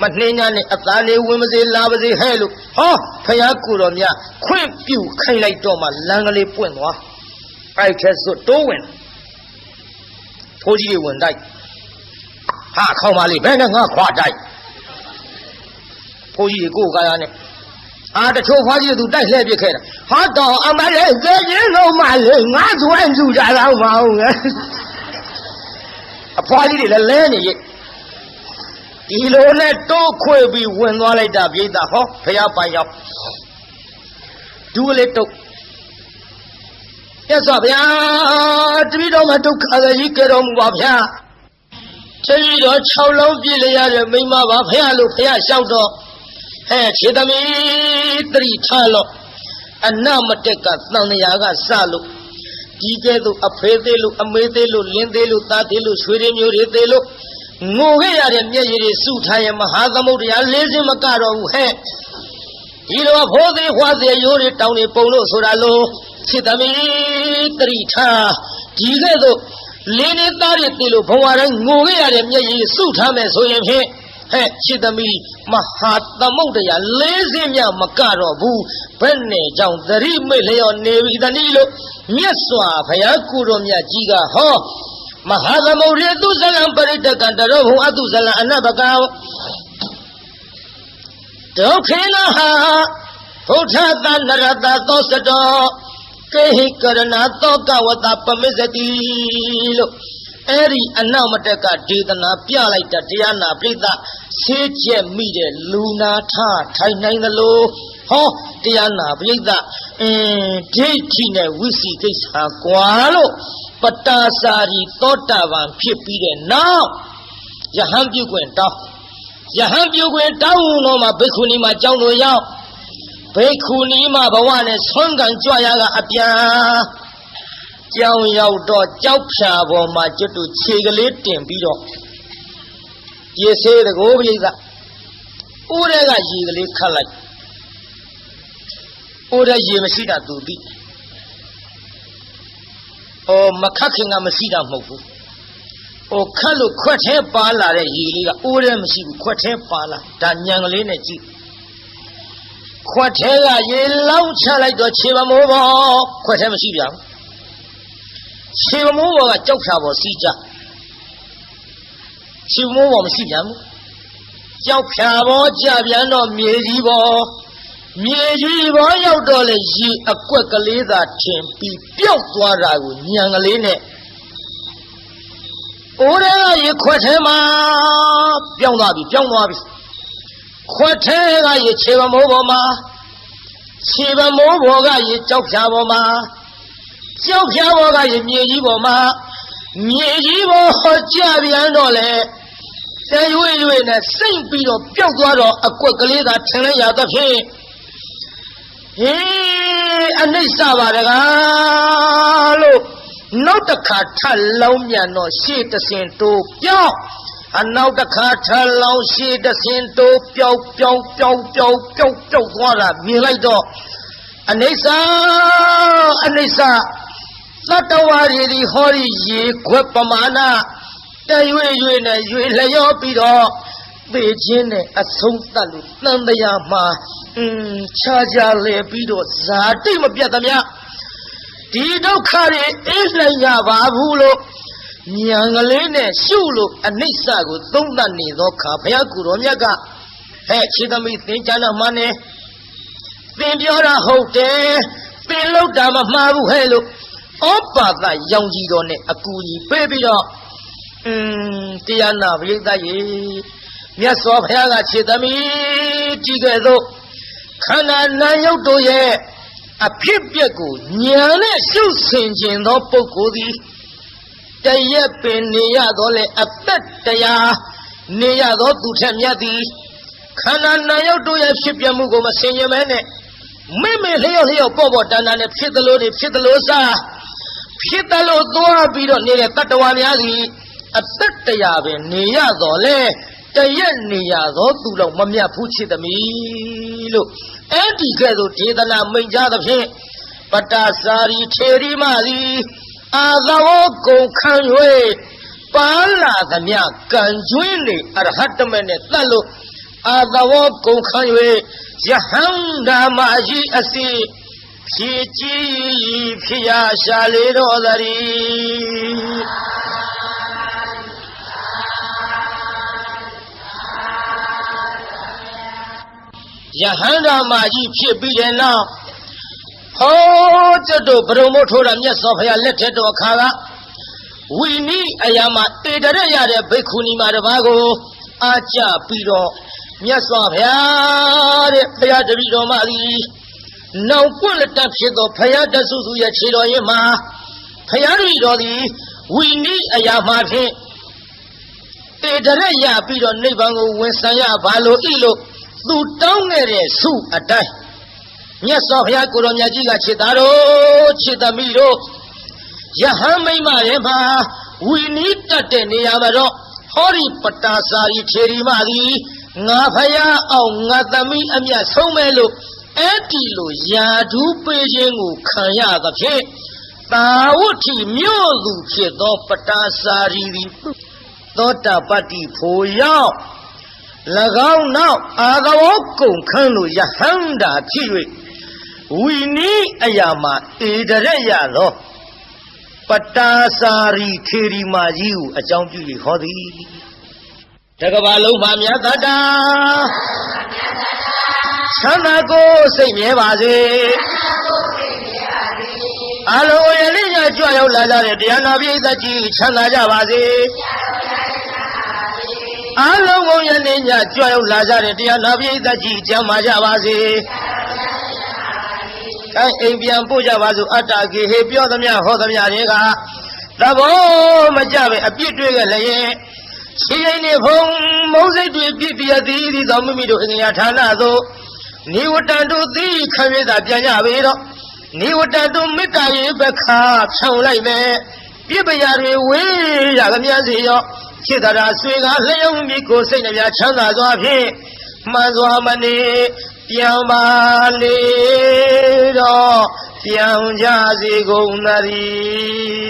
မနှင်းညာနဲ့အသားလေးဝင်မစေလာပါစေဟဲ့လို့ဟောဘုရားကိုယ်တော်မြတ်ခွင့်ပြုခိုင်းလိုက်တော့မှလမ်းကလေးပွင့်သွားအဲ့ထဲစွတ်တိုးဝင်ဖိုးကြီးတွေဝင်တိုက်ဟာခေါင်းပါလေဘယ်နဲ့ငါခွာတိုက်ဖိုးကြီးတွေကိုယ်ကားရနဲ့တချို့ဖွားကြီးသူတိုက်လှည့်ပြခဲ့တာဟာတော့အမလေးကြည်ရင်လုံးမလေးငါသွန်းကြကြတော့မအောင်အဖွားကြီးတွေလည်းလဲနေရဲ့ဒီလိုနဲ့တိုးခွေပြီးဝင်သွားလိုက်တာပြိဿဟောဘုရားပိုင်ရောက်ဒူးလေးတုတ်မြတ်စွာဘုရားတပည့်တော်မှာဒုက္ခကြီးကြတော်မူပါဗျာတပည့်တော်6လုံးပြည့်လျရတဲ့မိမပါဘုရားလို့ဘုရားလျှောက်တော့ခြေသမီးတရိထားလို့အနမတက်ကသံဃာကစလို့ဒီကဲ့သို့အဖေသေးလို့အမေသေးလို့လင်းသေးလို့သားသေးလို့ရွှေရင်းမျိုးတွေသေးလို့ငိုခဲ့ရတဲ့မျက်ရည်တွေစုထားရင်မဟာသမုဒ္ဒရာ၄စင်းမကတော့ဘူးဟဲ့ဒီလိုဖိုးသေးခွားသေးရိုးတွေတောင်းနေပုံလို့ဆိုတာလို့ခြေသမီးတရိထားဒီကဲ့သို့လင်းနေသားတွေသေးလို့ဘဝတိုင်းငိုခဲ့ရတဲ့မျက်ရည်စုထားမယ်ဆိုရင်ဖြင့်ခြေသမီးမဟာသမုဒ္ဒရာ၄စင်းမြမကတော့ဘူးဘယ်နဲ့ကြောင့်သတိမိတ်လျော်နေပြီတနည်းလို့မြတ်စွာဘုရားကိုယ်တော်မြတ်ကြီးကဟော မဟာသမုဒ္ဒေသူဇလံပရိတကံတရောဘုံအတုဇလံအနဘကံဒုက္ခေနဟာဘုထသနရတသောစတောကေဟိကရဏသောကဝတပမစ္စတိလို့အဲ့ဒီအနောက်မတက်ကဒေသနာပြလိုက်တာတရားနာပြိဿဆေးကျက်မိတဲ့လူနာထထိုင်နိုင်သလိုဟောတရားနာပြိဿဒိဋ္ဌိနဲ့ဝိစီကိစ္စကွာလို့ပတာစာရီသောတာပန်ဖြစ်ပြီးတဲ့နောက်ယဟန်ပြုခွင့်တောင်းယဟန်ပြုခွင့်တောင်းတော့မှဘိက္ခုနီမှာကြောင်းလို့ရောက်ဘိက္ခုနီမှာဘဝနဲ့ဆွမ်းကန်ကြွရကအပြန်ကြောင်းရောက်တော့ကြောက်ဖြာပေါ်မှာကျွတ်တူခြေကလေးတင်ပြီးတော့ရေဆေးတကိုးပြိဿဦးတဲ့ကရေကလေးခတ်လိုက်ဦးတဲ့ရေမရှိတာသူသိမခတ်ခင်ကမရှိတာမဟုတ်ဘူးခတ်လို့ခွက်ထဲပါလာတဲ့ရေလေးကဦးတဲ့မရှိဘူးခွက်ထဲပါလာဒါညံကလေးနဲ့ကြည့်ခွက်ထဲကရေလောင်းချလိုက်တော့ခြေပမိုးပေါ်ခွက်ထဲမရှိပြန်ခြေပမိုးပေါ်ကကြောက်ဖြာပေါ်စီးကြခြေပမိုးပေါ်မရှိပြန်ဘူးကြောက်ဖြာပေါ်ကြပြန်တော့မြေကြီးပေါ်ရောက်တော့လေရေအကွက်ကလေးသာထင်ပြီးပျောက်သွားတာကိုညံကလေးနဲ့ဦးတဲ့ကရေခွက်ထဲမှာပြောင်းသွားပြီခွက်ထဲကရေခြေပမိုးပေါ်မှာခြေပမိုးပေါ်ကရေကြောက်ဖြာပေါ်မှာကြောက်ဖြာပေါ်ကရေမြေကြီးပေါ်မှာမြေကြီးပေါ်ကြပြန်တော့လေတရွေ့နဲ့စိတ်ပြီးတော့ပျောက်သွားတော့အကွက်ကလေးသာထင်လိုက်ရသဖြင့်အနိစ္စပါတကားလို့နောက်တစ်ခါထပ်လောင်းမြန်တော့ရှေ့တစ်ဆင်တိုးပြောင်းနောက်တစ်ခါထပ်လောင်းရှေ့တစ်ဆင်တိုးပြောင်းသွားတာမြင်လိုက်တော့အနိစ္စသတ္တဝါတွေဒီဟောဒီရေခွက်ပမာဏတရွေ့နဲ့ရွေလျောပြီးတော့သေခြင်းနဲ့အဆုံးသတ်လို့တန်တရားမှာခြားလေပြီးတော့ဇာတိမပြတ်သမျှဒီဒုက္ခတွေအိပ်လိုက်ရပါဘူးလို့ဉာဏ်ကလေးနဲ့ရှုလို့အနိစ္စကိုသုံးသပ်နေသောခါဘုရားကိုယ်တော်မြတ်ကခြေသမီးသင်္ချာနာမှနဲ့သင်ပြောတာဟုတ်တယ်သင်လောက်တာမမှားဘူးဟဲ့လို့ဩပါသရောင်ကြီးတော်နဲ့အကူကြီးပေးပြီးတော့တရားနာပရိသတ်ရေမြတ်စွာဘုရားကခြေသမီးကြည့်ခဲ့သို့ခန္ဓာနာယုတ်တို့ရဲ့အဖြစ်ပြက်ကိုဉာဏ်နဲ့ရှုဆင်ခြင်းသောပုဂ္ဂိုလ်သည်တရက်ပင်နေရတော့လေအသက်တရားနေရသောသူထက်မြတ်သည်ခန္ဓာနာယုတ်တို့ရဲ့ဖြစ်ပြမှုကိုမဆင်ခြင်မဲနဲ့မိလျော့ပေါ့တန်နဲ့ဖြစ်သလိုစားဖြစ်သလိုသွားပြီးတော့နေတဲ့တတ္တဝါများစီအသက်တရားပင်နေရတော့လေတရက်နေရသောသူတော်မမြတ်ဘူးချစ်သမီးလို့အဲ့ဒီကဲ့သို့ဒေသနာမိန့်ကြားသဖြင့်ပတ္တစာရီထေရီမသည်အာသဝကုန်ခံ၍ပါလာသမျှကံကျွင်းနေအရဟတမေနဲ့တတ်လို့အာသဝကုန်ခံ၍ယဟန္တာမကြီးအစီဖြည့်ကြည်ဖြစ်ရရှာလေတော်သရီယဟန္တာမကြီးဖြစ်ပြီးတဲ့နောက်ဟောကျွတ်တို့ဘုံမို့ထိုးတာမြတ်စွာဘုရားလက်ထက်တော်အခါကဝိနည်းအရာမှာတေတရက်ရတဲ့ဘိက္ခုနီမတစ်ပါးကိုအားကြပြီးတော့မြတ်စွာဘုရားတဲ့ဘုရားတပည့်တော်မသည်နောင်ပွင့်လက်တဖြစ်သောဘုရားတဆုစုရဲ့ခြေတော်ရင်မှာဘုရားတပည့်တော်သည်ဝိနည်းအရာမှာဖြင့်တေတရက်ရပြီးတော့နိဗ္ဗာန်ကိုဝင်ဆံရပါလို့ဤလို့သူတောင်းခဲ့တဲ့ဆုအတိုင်းမြတ်စွာဘုရားကိုယ်တော်မြတ်ကြီးကခြေသားတို့ခြေသမီးတို့ယဟန်မိမ့်မရဲ့မှာဝီနီးတက်တဲ့နေရာမှာတော့ဟောဒီပတာစာရီထေရီမသည်ငါဖယားအောင်ငါသမီးအမြတ်ဆုံးမဲ့လို့အဲ့ဒီလိုယာဓုပေးခြင်းကိုခံရသဖြင့်တာဝဋ္ဌိမြို့သူဖြစ်သောပတာစာရီသည်သောတာပတ္တိဖို့ရောက်၎င်းနောက်အာသဝကုန်ခန်းလို့ယဟန္တာဖြစ်၍ဝိနည်းအရာမှာဧတရက်ရသော ပတာစာရီထေရီမာကြီးကိုအကြောင်းပြု၍ဟောသည်တကဘာလုံးမှာမြတ်တတာချမ်းသာကိုစိတ်မြဲပါစေအလုံးရလေးညကြွရောက်လာကြတဲ့တရားနာပိဋကကြီးချမ်းသာကြပါစေအလုံးကုန်ရလေးညကြွရောက်လာကြတဲ့တရားနာပိဋကကြီးကျမ်းမာကြပါစေအိမ်ပြန်ပို့ကြပါစို့အတ္တကေဟေပြောသမျှဟောသမျှတွေကသဘောမကြပဲအပြစ်တွေခဲ့လည်းရှိရင်နေဖုံမုံစိတ်တွေပြည့်ပြည့်သည်သည်သောမိမိတို့အင်္ဂါဌာနသို့နိဝတ္တတုသိခံရတာပြန်ကြပေတော့နိဝတ္တတုမေတ္တာရေပခါဖြောင်းလိုက်မယ်ပြစ်ပရာတွေဝေးရကြမြစေရောจิตရာဆွေကလျှောင်းမိကိုစိတ်နှပြချမ်းသာစွာဖြင့်မှန်စွာမနေပြန်ပါလေတော့ပြန်ကြစေကုန်သတည်း